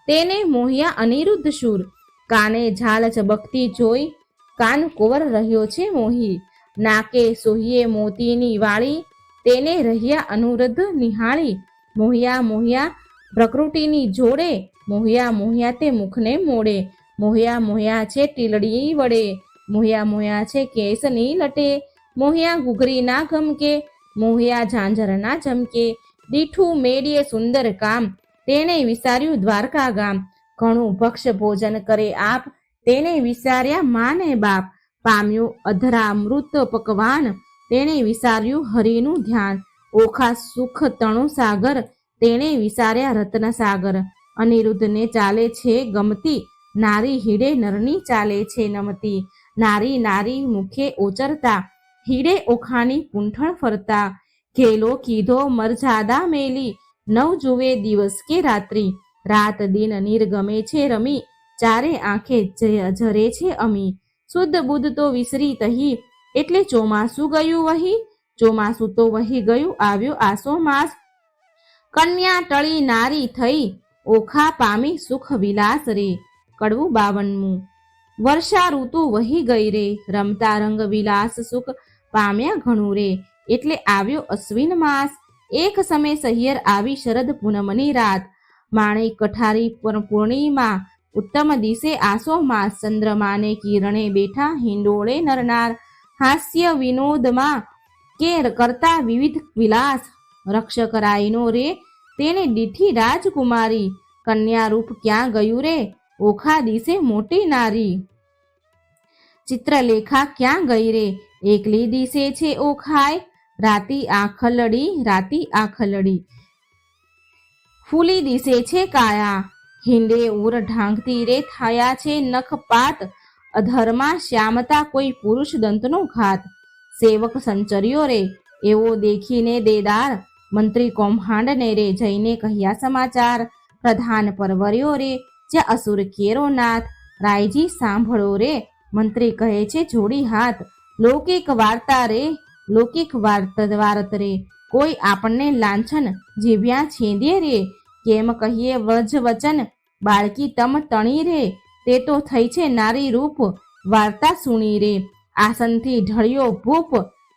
તેને મોહ્યા અનિરુદ્ધ શૂર. કાને ઝાલ ચબકતી જોઈ, કાન કોવર રહ્યો છે મોહી. નાકે સોહીએ મોતીની વાળી, તેને રહ્યા અનુરુદ્ધ નિહાળી. મોહ્યા મોહ્યા પ્રકૃતિની જોડે, મોહ્યા મોહ્યા તે મુખને મોડે. મોહ્યા મોહ્યા છે ટીલડી વડે, મોહ્યા મોહ્યા છે કેસની લટે. મોહ્યા ઘૂઘરી ના ગમકે, મોહ્યા ઝાંઝર ના ચમકે. દીઠું મેળીએ સુંદર કામ, તેને વિસાર્યું દ્વારકા ગામ. ઘણું ભક્ષ ભોજન કરે આપ, તેને વિસાર્યા માને બાપ. પામ્યું અધરામૃત પકવાન, તેને વિસાર્યું હરિનું ધ્યાન. ઓખા સુખ તણુ સાગર, તેને વિસાર્યા રત્ન સાગર. અનિરુદ્ધને ચાલે છે ગમતી, નારી હીડે નરની ચાલે છે નમતી. નારી નારી મુખે ઓચરતા, હીડે ઓખાની પૂંઠણ ફરતા. ઘેલો કીધો મરજાદા મેલી, નવ જુએ દિવસ કે રાત્રિ. રાત દિન નિર્ગમે છે રમી, ચારે આંખે જરે છે અમી. શુદ્ધ બુદ્ધ તો વિસરી તહી, એટલે ચોમાસું ગયું વહી. ચોમાસું તો વહી ગયું, આવ્યો આસો માસ. કન્યા ટળી નારી થઈ, ઓખા પામી સુખ વિલાસ રે. કડવું 52. વર્ષા ઋતુ વહી ગઈ રે, રમતા રંગ વિલાસ સુખ પામ્યા ઘણું રે. એટલે આવ્યો અશ્વિન માસ, એક સમય સહિયર આવી શરદ પૂનમની રાત. માણેક કઠારી પૂર્ણિમા, ઉત્તમ દિશે આસો માસ. ચંદ્રમાને કિરણે બેઠા હિંડોળે નરનાર, હાસ્ય વિનોદમાં કે કરતા વિવિધ વિલાસ. રક્ષક રાયનો રે, તેને દીઠી રાજકુમારી. કન્યા રૂપ ક્યાં ગયું રે, ઓખા દિશે મોટી નારી. ચિત્રલેખા ક્યાં ગઈ રે, એકલી દિશે છે ઓખાય. રાતી આખલડી, રાતી આખલડી, ફૂલી દિશે છે કાયા. હિંડે ઉર ઢાંકતી રે, થયા છે નખ પાત. અધરમાં શ્યામતા કોઈ પુરુષ દંતનો ઘાત. સેવક સંચર્યો રે, એવો દેખીને દેદાર. મંત્રી કૌભાંડને રે, જઈને કહ્યા સમાચાર. પ્રધાન પરવર્યો રે, જ્યાં અસુર કેરો નાથ. રાયજી સાંભળો રે, મંત્રી કહે છે જોડી હાથ. લૌકિક વાર્તા રે, લૌકિક વાર્ત રે, કોઈ આપણને લાંછન જીવ્યા છેદે રે. કેમ કહીએ વ્રજ વચન, બાળકી તમ તણી રે. તે તો થઈ છે નારી રૂપ, વાર્તા સુણી રે. આસનથી ઢળ્યો ભૂપ,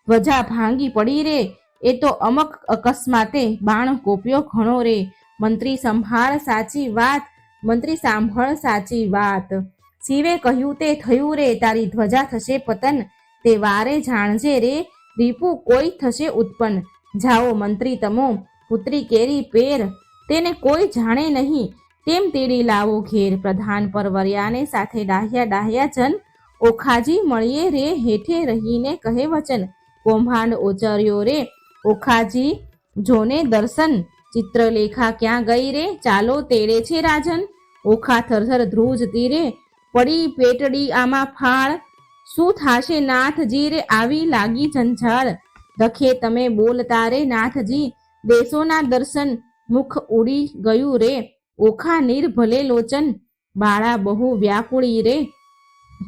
ધ્વજા ભાંગી પડી રે. એ તો અમક અકસ્માતે બાણ કોપ્યો ઘણો રે. મંત્રી સંભાળ સાચી વાત, મંત્રી સાંભળ સાચી વાત. શિવે કહ્યું તે થયું રે, તારી ધ્વજા થશે પતન. તે વારે જાણજે રે, દીપુ કોઈ થશે ઉત્પન્ન. જાઓ મંત્રી તમો, પુત્રી કેરી પેર. તેને કોઈ જાણે નહીં, તેમ તેડી લાવો ઘેર. પ્રધાન પરવર્યાને સાથે ડાહ્યા જન, ઓખાજી મળીએ રે હેઠે રહીને કહે વચન. કૌભાંડ ઓચર્યો રે, ઓખાજી જોને દર્શન, ચિત્રલેખા ક્યાં ગઈ રે, ચાલો તેડે છે રાજન. ઓખા થરથર ધ્રુજ તીરે, પડી પેટડી આમાં ફાળ. શું થાશે નાથજી રે, આવી લાગી જંજાળ. દખે તમે બોલતા રે નાથજી, દેશોના દર્શન, મુખ ઉડી ગયું રે. ઓખા નીર ભલે લોચન, બાળા બહુ વ્યાકુળી રે.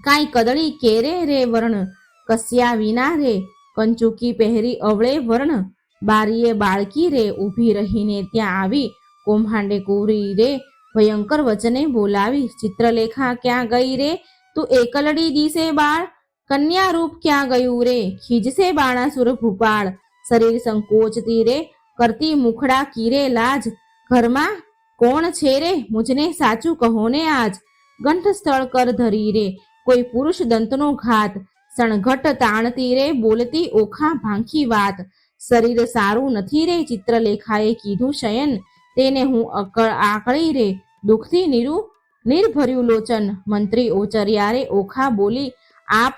કાંઈ કદળી કેરે રે વર્ણ, કસ્યા વિના રે. કંચુકી પહેરી અવળે વર્ણ, બારીએ બાળકી રે. ઊભી રહીને ત્યાં આવી, કૌભાંડે કુરી રે. ભયંકર વચને બોલાવી, ચિત્રલેખા ક્યાં ગઈ રે, તું એકલડી દિશે બાળ. કન્યા રૂપ ક્યાં ગયું રે, ખીજશે બાણાસુર ભૂપાળ. શરીર સંકોચતી રે, કરતી મુખડા કીરે લાજ. ઘરમાં કોણ છે રે, મુજને સાચું કહો ને આજ. ગંઠ સ્થળ કર ધરી રે, કોઈ પુરુષ દંતનો ઘાત. સણઘટ તાણતી રે, બોલતી ઓખા ભાંખી વાત. શરીર સારું નથી રે, ચિત્રલેખાએ કીધું શયન. તેને હું આકળી રે, દુઃખથી નિર્ભર્યું લોચન. મંત્રી ઓચર્યા રે, ઓખા બોલી, આપ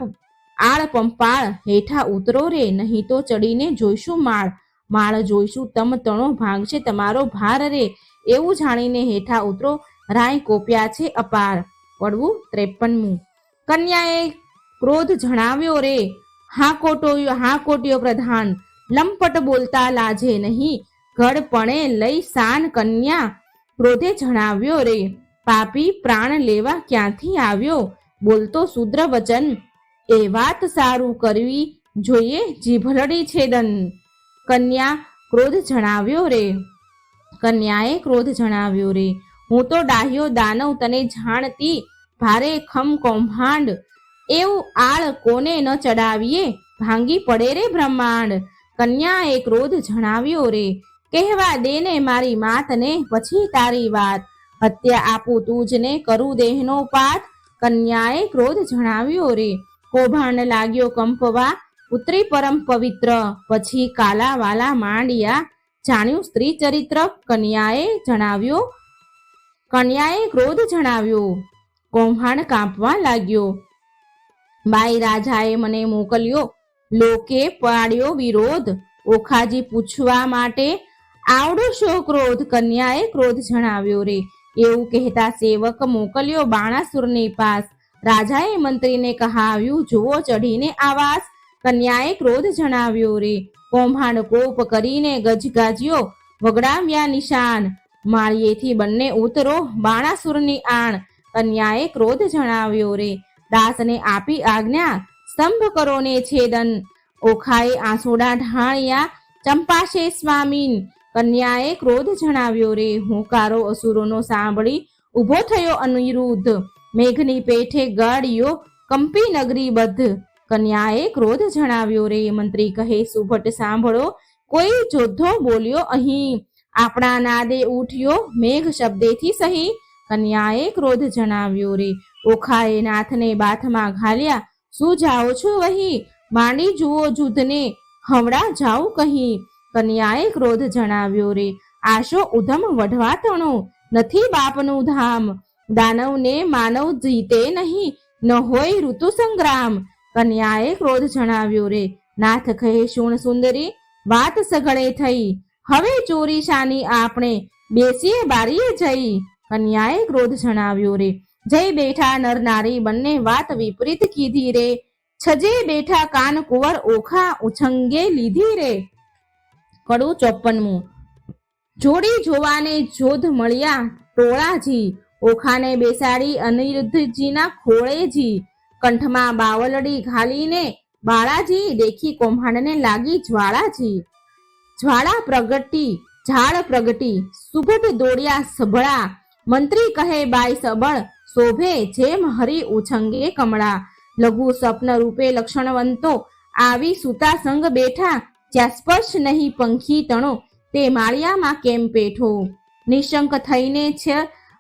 આળ પંપાળ. હેઠા ઉતરો રે, નહીં તો ચડીને જોઈશું માળ. માળ જોઈશું તમ તણો, ભાંગશે તમારો ભાર રે. એવું જાણીને હેઠા ઉતરો, રાય કોપ્યા છે અપાર. પડવું 53મું. કન્યાએ ક્રોધ જણાવ્યો રે, હા કોટ્યો પ્રધાન. લંપટ બોલતા લાજે નહીં, ઘડપણે લઈ સાન. કન્યા ક્રોધે જણાવ્યો રે, પાપી પ્રાણ લેવા ક્યાંથી આવ્યો. બોલતો શુદ્ર વચન, એ વાત સારું કરવી જોઈએ, જીભલડી છેદન. કન્યાએ ક્રોધ જણાવ્યો રે, હું તો ડાહ્યો દાનવ, તને જાણતી ભારે ખમ કૌભાંડ. એવું આળ કોને ન ચડાવીએ, ભાંગી પડે રે બ્રહ્માંડ. કન્યાએ ક્રોધ જણાવ્યો રે, કહેવા દે ને મારી માતને, પછી તારી વાત. હત્યા આપું તુજને, કરું દેહનો પાત. કન્યાએ ક્રોધ જણાવ્યો રે, કૌભાંડ લાગ્યો કંપવા. પુત્રી પરમ પવિત્ર, પછી કાલા વાલા માંડ્યા. જાણ્યું સ્ત્રી ચરિત્ર, કન્યાએ ક્રોધ જણાવ્યો, કૌભાંડ કાંપવા લાગ્યો. બાઈ રાજાએ મને મોકલ્યો, લોકે પાડ્યો વિરોધ. ઓખાજી પૂછવા માટે, આવડો શો ક્રોધ. કન્યાએ ક્રોધ જણાવ્યો રે, એવું કહેતા સેવક મોકલ્યો બાણાસુરની પાસ. રાજાએ મંત્રીને કહાવ્યું, જુઓ ચઢીને આવાસ. કન્યાએ ક્રોધ જણાવ્યો રે, કૌભાંડ કોપ કરીને ગજગાજ્યો. વગડાવ્યા નિશાન, માળિયેથી બંને ઉતરો, બાણાસુરની આણ. કન્યાએ ક્રોધ જણાવ્યો રે, દાસને આપી આજ્ઞા, સ્તંભ કરો ને છેદન. ઓખાએ આંસુડા ઢાળ્યા, ચંપાશે સ્વામીન. કન્યાએ ક્રોધ જણાવ્યો રે, હુંકારો અસુરોનો સાંભળી ઊભો થયો અનિરુદ્ધ. મેઘની પેઠે ગાળ્યો, કંપી નગરી બદ્ધ. કન્યાએ ક્રોધ જણાવ્યો રે, મંત્રી કહે સુભટ સાંભળો, કોઈ જોધો બોલ્યો અહીં. આપણા નાદે ઉઠ્યો મેઘ શબ્દેથી સહી. કન્યાએ ક્રોધ જણાવ્યો રે, ઓખાએ નાથને બાથમાં ઘાલ્યા. શું જાઓ છો વહી, માંડી જુઓ જુધને, હમણાં જાઉં કહી. કન્યાએ ક્રોધ જણાવ્યો રે, આશો ઉધમ વઢવા તણો, નથી બાપનું ધામ. દાનવને માનવ જીતે નહીં, ન હોય ઋતુ સંગ્રામ. કન્યાએ ક્રોધ જણાવ્યો રે, નાથ કહે શુણ સુંદરી, વાત સઘળે થઈ. હવે ચોરી શાની આપણે, બેસીએ બારીએ જઈ. કન્યાએ ક્રોધ જણાવ્યો રે, જઈ બેઠા નર નારી બંને વાત વિપરીત કીધી રે. છજે બેઠા કાન કુંવર, ઓખા ઉછંગે લીધી રે. કડું 54મું. જોડી જોવાને જોધ મળ્યા ટોળાજી, ઓખાને બેસાડી અનિરુદ્ધજીના ખોળેજી. કંઠમાં બાવલડી ઘાલીને બાળાજી, દેખી કૌભાંડને લાગી જ્વાળાજી. જ્વાળા પ્રગટી, ઝાડ પ્રગટી, સુભટ દોડ્યા સબળા. મંત્રી કહે બાઈ સબળ, શોભે જેમ હરી ઉછંગે કમળા. લઘુ સ્વપ્ન રૂપે લક્ષણવંતો, આવી સુતા સંગ બેઠા. જ્યાં સ્પર્શ નહીં પંખી તણો, તે માળિયામાં કેમ પેઠો. નિશંક થઈને છે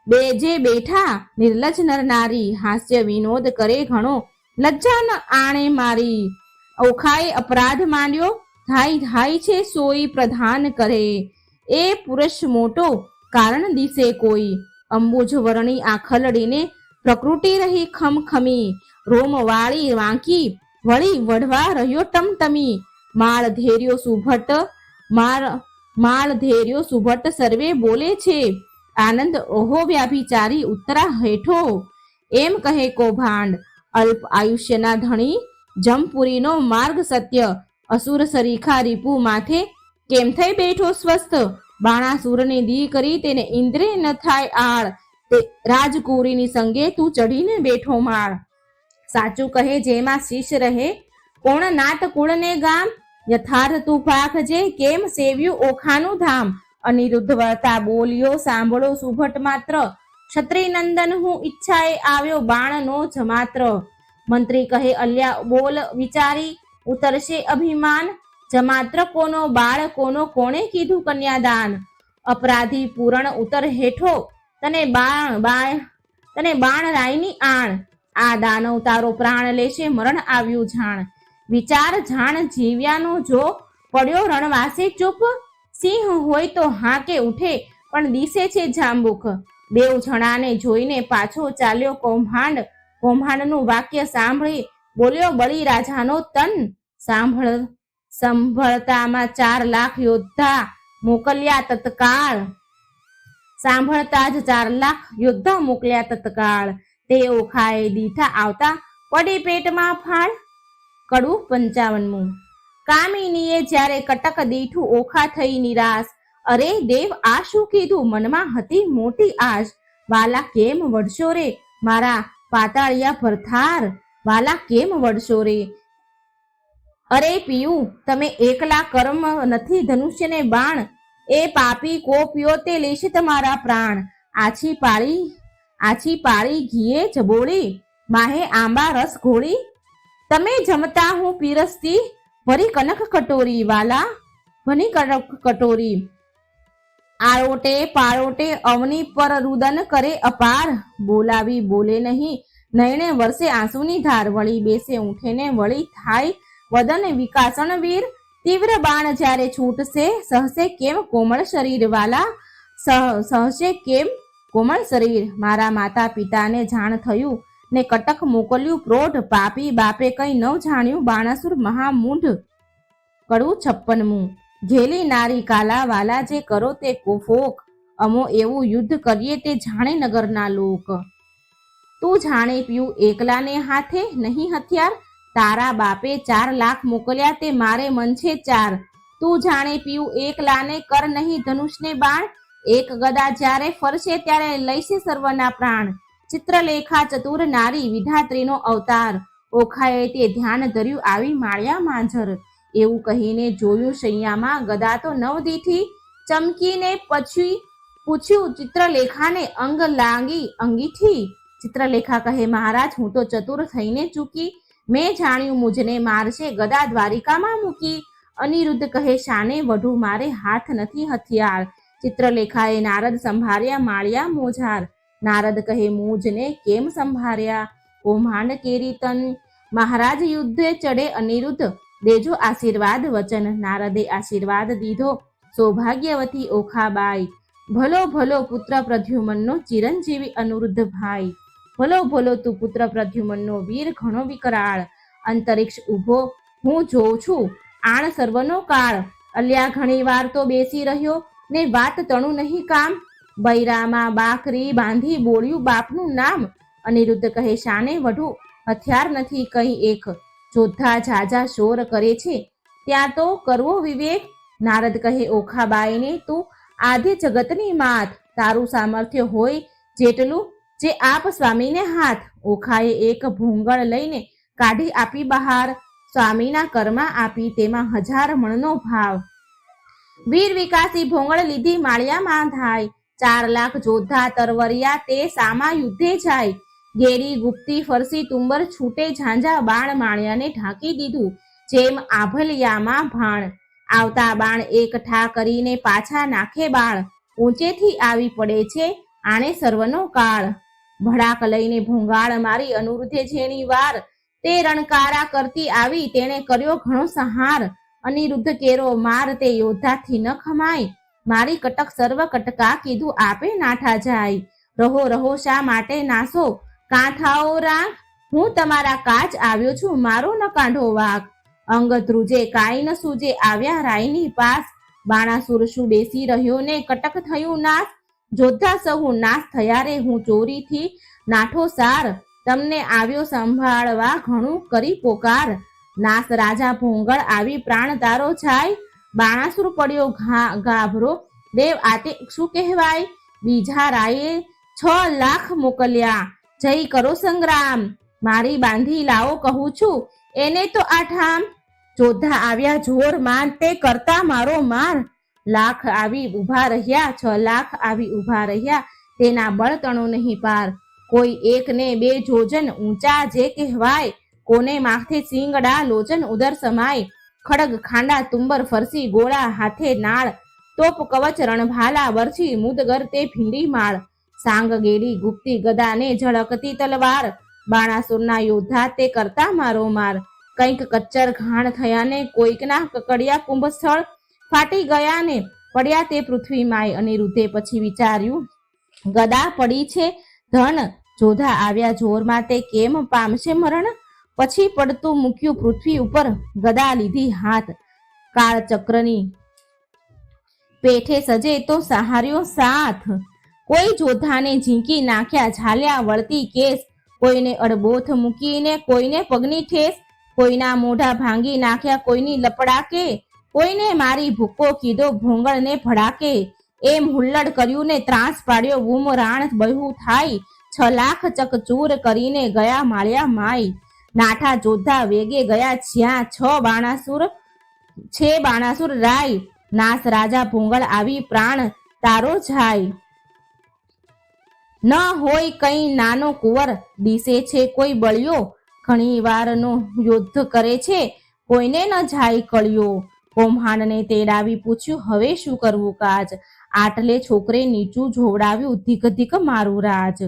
બેજે બેઠા, નિર્લજ નર નારી. હાસ્ય વિનોદ કરે ઘણો, લજ્જા ન આણે મારી. ઓખાએ અપરાધ માંડ્યો, ધાઈ ધાઈ છે સોઈ પ્રધાન કરે. એ પુરુષ મોટો, કારણ દિશે કોઈ. અંબુજ વર્ણી આખલડીને, પ્રકૃતિ રહી ખમખમી. રોમ વાળી વાંકી, વળી વઢવા રહ્યો ટમટમી. માળ ધેર્યો સુભટ, માળ ધેર્યો સુભટ સર્વે બોલે છે, આનંદ ઓહો વ્યાભિચારી ઉત્તરા હેઠો. એમ કહે કૌભાંડ અલ્પ આયુષ્યના ધણી, જમપુરીનો માર્ગ સત્ય, અસુર સરીખા રીપુ માથે કેમ થઈ બેઠો સ્વસ્થ. બાણાસુરની દીકરી તેને ઇન્દ્રે ન થાય આળ, તે રાજકુરીની સંગે તું ચઢીને બેઠો માળ. સાચું કહે જેમાં શીશ રહે, કોણ નાત કુળને ગામ, યથાર્થ તું ભાખજે કેમ સેવ્યું ઓખાનું ધામ. અનિરુદ્ધ વળતા બોલ્યો સાંભળો સુભટ માત્ર, ક્ષત્રિય નંદન હું ઈચ્છાએ આવ્યો બાણનો જ માત્ર. મંત્રી કહે અલ્યા બોલ વિચારી, ઉતરશે અભિમાન, જમાત્ર કોનો બાળ કોનો કોણે કીધું કન્યાદાન. અપરાધી પૂરણ ઉતર હેઠો, તને બાણ રાયની આણ, આ દાનવ તારો પ્રાણ લેશે મરણ આવ્યું જાણ. વિચાર જાણ જીવ્યાનો જો પડ્યો રણવાસે ચૂપ, સિંહ હોય તો હાકે ઉઠે પણ દિશે છે જાંબુક. બેઉ જણાને જોઈને પાછો ચાલ્યો કૌભાંડ, કૌભાંડનું વાક્ય સાંભળી બોલ્યો બળી રાજાનો તન. સાંભળતામાં 4 લાખ યોદ્ધા મોકલ્યા તત્કાળ, સાંભળતા જ 4 લાખ યોદ્ધા મોકલ્યા તત્કાળ. તે ઓખાએ દીઠા આવતા પડી પેટમાં ફાળ. કડવું 55. કામિનીએ જ્યારે કટક દીઠું ઓખા થઈ નિરાશ, અરે દેવ આ શું કીધું મનમાં હતી મોટી આશ. વાલા કેમ વળશો રે મારા પાતાળિયા ભરથાર, વાલા કેમ વળશો રે. અરે પિયું તમે એકલા કર્મ નથી ધનુષ્યને બાણ, એ પાપી કોપ્યો તે લેશે તમારા પ્રાણ. આછી પાળી ઘીએ જબોળી, માહે આંબા રસ ઘોળી, તમે જમતા હું પીરસતી ભરી કનક કટોરી. વાલા ભની કનક કટોરી. આળોટે પાળોટે અવની પર રુદન કરે અપાર, બોલાવી બોલે નહીં નયણે વરસે આંસુની ધાર. વળી બેસે ઊંઠે ને વળી થાય વદન વિકાસણ વીર, તીવ્ર બાણ જ્યારે છૂટશે સહશે કેમ કોમળ શરીર. વાલા સહશે કેમ કોમળ શરીર. મારા માતા પિતાને જાણ થયું ને કટક મોકલ્યું પ્રોઢ, પાપી બાપે કઈ ન જાણ્યું બાણાસુર મહામૂઢ. કડવું 56. ઘેલી નારી કાલા, વાલા જે કરો તે કોફોક, અમો એવું યુદ્ધ કરીએ તે જાણે નગરના લોક. તું જાણે પીયું એકલાને હાથે નહીં હથિયાર, તારા બાપે 4 લાખ મોકલ્યા તે મારે મન છે 4. તું જાણે પીયું એકલાને કર નહીં ધનુષને બાણ, એક ગદા જ્યારે ફરશે ત્યારે લઈશે સર્વના પ્રાણ. ચિત્રલેખા ચતુર નારી વિધાત્રીનો અવતાર, ઓખાએ તે ધ્યાન ધર્યું આવી માળ્યા માંઝર. એવું કહીને જોયું શૈયામાં ગદા તો 9 દીઠી, ચમકીને પછી પૂછ્યું ચિત્રલેખાને અંગ લાગી અંગીઠી. ચિત્રલેખા કહે મહારાજ હું તો ચતુર થઈને ચૂકી, મેં જાણ્યું મુજને મારશે ગદા દ્વારિકામાં મૂકી. અનિરુદ્ધ કહે શાને વઢું મારે હાથ નથી હથિયાર. ચિત્રલેખાએ નારદ સંભાળ્યા માળ્યા મોજાર. નારદ કહે મુજને કેમ સંભાળ્યા કૌભાંડ કેરી તન. મહારાજ યુદ્ધે ચડે અનિરુદ્ધ દેજો આશીર્વાદ વચન. નારદે આશીર્વાદ દીધો સૌભાગ્યવતી ઓખાબાઈ. ભલો ભલો પુત્ર પ્રદ્યુમનનો ચિરંજીવી અનુરુદ્ધ ભાઈ. ભલો ભલો તું પુત્ર પ્રદ્યુમનનો વીર ઘણો વિકરાળ. અંતરિક્ષ ઊભો હું જોઉં છું આણ સર્વનો કાળ. અલ્યા ઘણી વાર તો બેસી રહ્યો ને વાત તણું નહીં કામ. બૈરામાં બાકરી બાંધી બોલ્યું બાપનું નામ. અનિરુદ્ધ કહે શાને વઢું હથિયાર નથી કઈ એક, જોધા ઝાઝા શોર કરે છે ત્યાં તો કરવો વિવેક. નારદ કહે ઓખાબાઈને તું આધે જગતની માત, તારું સામર્થ્ય હોય જેટલું જે આપ સ્વામીને હાથ. ઓખાએ એક ભૂંગળ લઈને કાઢી આપી બહાર, સ્વામીના કર્મા આપી તેમાં 1000 મણનો ભાવ. વીર વિકાસી ભોંગળ લીધી માળિયામાં થાય, 4 લાખ જોધા તરવરિયા તે સામા યુદ્ધે જાય. ગેરી ગુપ્તી ફરસી તુંબર છૂટે ઝાંઝા બાણ, માળિયાને ઢાંકી દીધું જેમ આભલિયામાં ભાણ. આવતા બાણ એક ઠા કરીને પાછા નાખે બાળ, ઊંચેથી આવી પડે છે આણે સર્વનો કાળ. ભડાક લઈને ભોંગાળ મારી અનુરુદ્ધે જેણી વાર, તે રણકારા કરતી આવી તેણે કર્યો ઘણો સંહાર. અનિરુદ્ધ કેરો માર તે યોદ્ધાથી ન ખમાય, મારી કટક સર્વ કટકા કીધું આપે નાઠા જાય. રહો રહો શા માટે નાસો કાંઠાઓ રાખ, હું તમારા કાચ આવ્યો છું મારો ન કાંઢો વાક. અંગ ધ્રુજે કાંઈ ન સૂજે આવ્યા રાયની પાસ, બાણાસુર શું બેસી રહ્યો ને કટક થયું નાશ, જોધા સહુ નાશ થયા રે હું ચોરીથી નાઠો સાર, તમને આવ્યો સંભાળવા ઘણું કરી પોકાર, નાસ રાજા ભોંગળ આવી પ્રાણ તારો જાય, બાણાસુર પડ્યો ગાભરો દેવ આતે શું કહેવાય, બીજા રાયે 6 લાખ મોકલ્યા, જય કરો સંગ્રામ, મારી બાંધી લાવો કહું છું એને તો આઠામ, જોધા આવ્યા જોર માન તે કરતા મારો માર, લાખ આવી ઊભા રહ્યા 6 લાખ આવી ઊભા રહ્યા, તેના બળતણો નહીં પાર, કોઈ એક ને 2 જોજન ઊંચા જે કહેવાય, કોને માથે સિંગડા લોચન ઉદર સમાય, ખડગ ખાંડા તુંબર ફરસી ગોળા હાથે નાળ, તોપ કવચ રણભાલા વરછી મુદગર તે ભીંડી માળ, સાંગ ગેડી ગુપ્તી ગદાને ઝળકતી તલવાર, બાણાસુરના યોદ્ધા તે કરતા મારો માર, કંઈક કચ્ચર ઘાણ થયા ને કોઈકના કકડિયા કુંભસ્થળ ફાટી ગયા ને પડ્યા તે પૃથ્વી માય, અનિરુદ્ધે પછી વિચાર્યું ગદા પડી છે ધન, જોધા આવ્યા જોરમાં તે કેમ પામશે મરણ, પછી પડતું મૂક્યું પૃથ્વી ઉપર ગદા લીધી હાથ, કાળ ચક્રની પેઠે સજે તો સહાર્યો સાથ, કોઈ જોધાને ઝીંકી નાખ્યા ઝાલ્યા વળતી કેસ, કોઈને અડબોથ મૂકીને કોઈને પગની ઠેસ, કોઈના મોઢા ભાંગી નાખ્યા કોઈની લપડાકે, કોઈને મારી ભૂકો કીધો ભોંગળને ભડાકે, એમ હુલ્લડ કર્યું ને ત્રાસ પાડ્યો બૂમરાણ બહુ થાય, 6 લાખ ચકચૂર કરીને ગયા માળ્યા માય, નાઠા જોધા વેગે ગયા જ્યાં 6 બાણાસુર છે બાણાસુર રાય, નાસ રાજા ભોંગળ આવી પ્રાણ તારો જાય, ન હોય કઈ નાનો કુંવર દિશે છે કોઈ બળ્યો, ઘણી વારનો યુદ્ધ કરે છે કોઈને ન જાય કળ્યો, કૌભાંડને તેડાવી પૂછ્યું હવે શું કરવું કાજ, આટલે છોકરે નીચું જોવડાવ્યું ધીક ધીક મારું રાજ,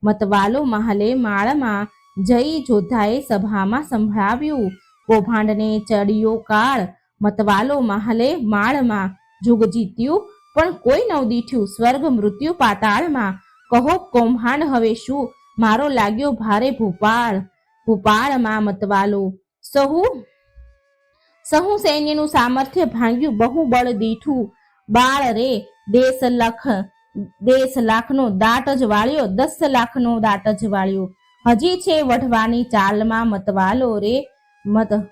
મતવાલો મહાલે માળમાં જઈ જોધાએ સભામાં સંભળાવ્યું, કૌભાંડને ચડ્યો કાળ, મતવાલો મહાલે માળમાં, જુગ જીત્યું પણ કોઈ નવ દીઠ્યું, સ્વર્ગ મૃત્યુ પાતાળમાં, કહો કૌભાંડ હવે શું મારો લાગ્યો ભારે ભૂપાળ, ભૂપાળમાં મતવાલો સહુ સૈન્યનું સામર્થ્ય ભાંગ્યું બહુ બળ દીઠું, બાળ રે 10 લાખનો દાટ જ વાળ્યો, 10 લાખનો દાટ જ વાળ્યો, હજી છે વઢવાની ચાલમાં મતવાલો રે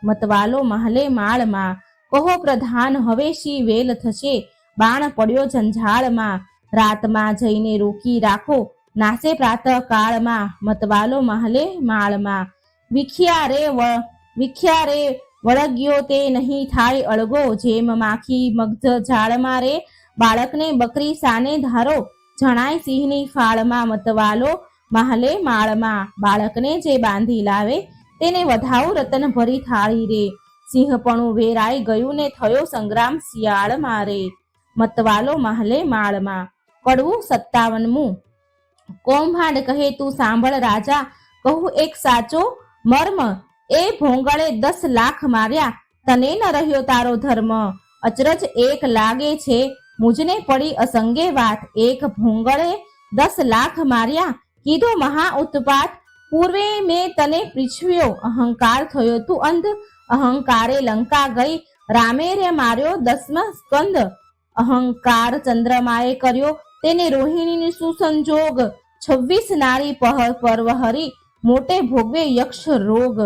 મતવાલો મહલે માળમાં, કહો પ્રધાન હવે શી વેલ થશે, બાણ પડ્યો જંજાળમાં, રાતમાં જઈને રોકી રાખો નાસે પ્રાતઃ કાળમાં, મતવાલો મહલે માળમાં, વિખ્યા રે વળગ્યો તે નહીં થાય અળગો, જેમ માખી મગધ ઝાડમાં રે બાળકને બકરી સાને ધારો, જણાય સિંહની ફાળમાં, મતવાલો મહલે માળમાં, બાળકને જે બાંધી લાવે તેને વધાવું રતન ભરી થાળી રે, સિંહપણું વેરાઈ ગયું ને થયો સંગ્રામ શિયાળમાં રે, મતવાલો મહલે માળમાં. કડવું 57મું. કૌભાંડ કહે તું સાંભળ રાજા, કહું એક સાચો મર્મ, એ ભોંગળે 10 લાખ માર્યા, તને ન રહ્યો તારો ધર્મ, અચરજ એક લાગે છે મુજને પડી અસંગે વાત, એક ભોંગળે 10 લાખ માર્યા કીધો મહા ઉત્પાત, પૂર્વે મેં તને પૂછ્યો અહંકાર થયો તું અંધ, અહંકારે લંકા ગઈ રામે રે માર્યો 10મ સ્કંદ, અહંકાર ચંદ્રમાએ કર્યો તેને રોહિણીની સુસંજોગ, 26 નારી પરવહરી મોટે ભોગવે યક્ષ રોગ,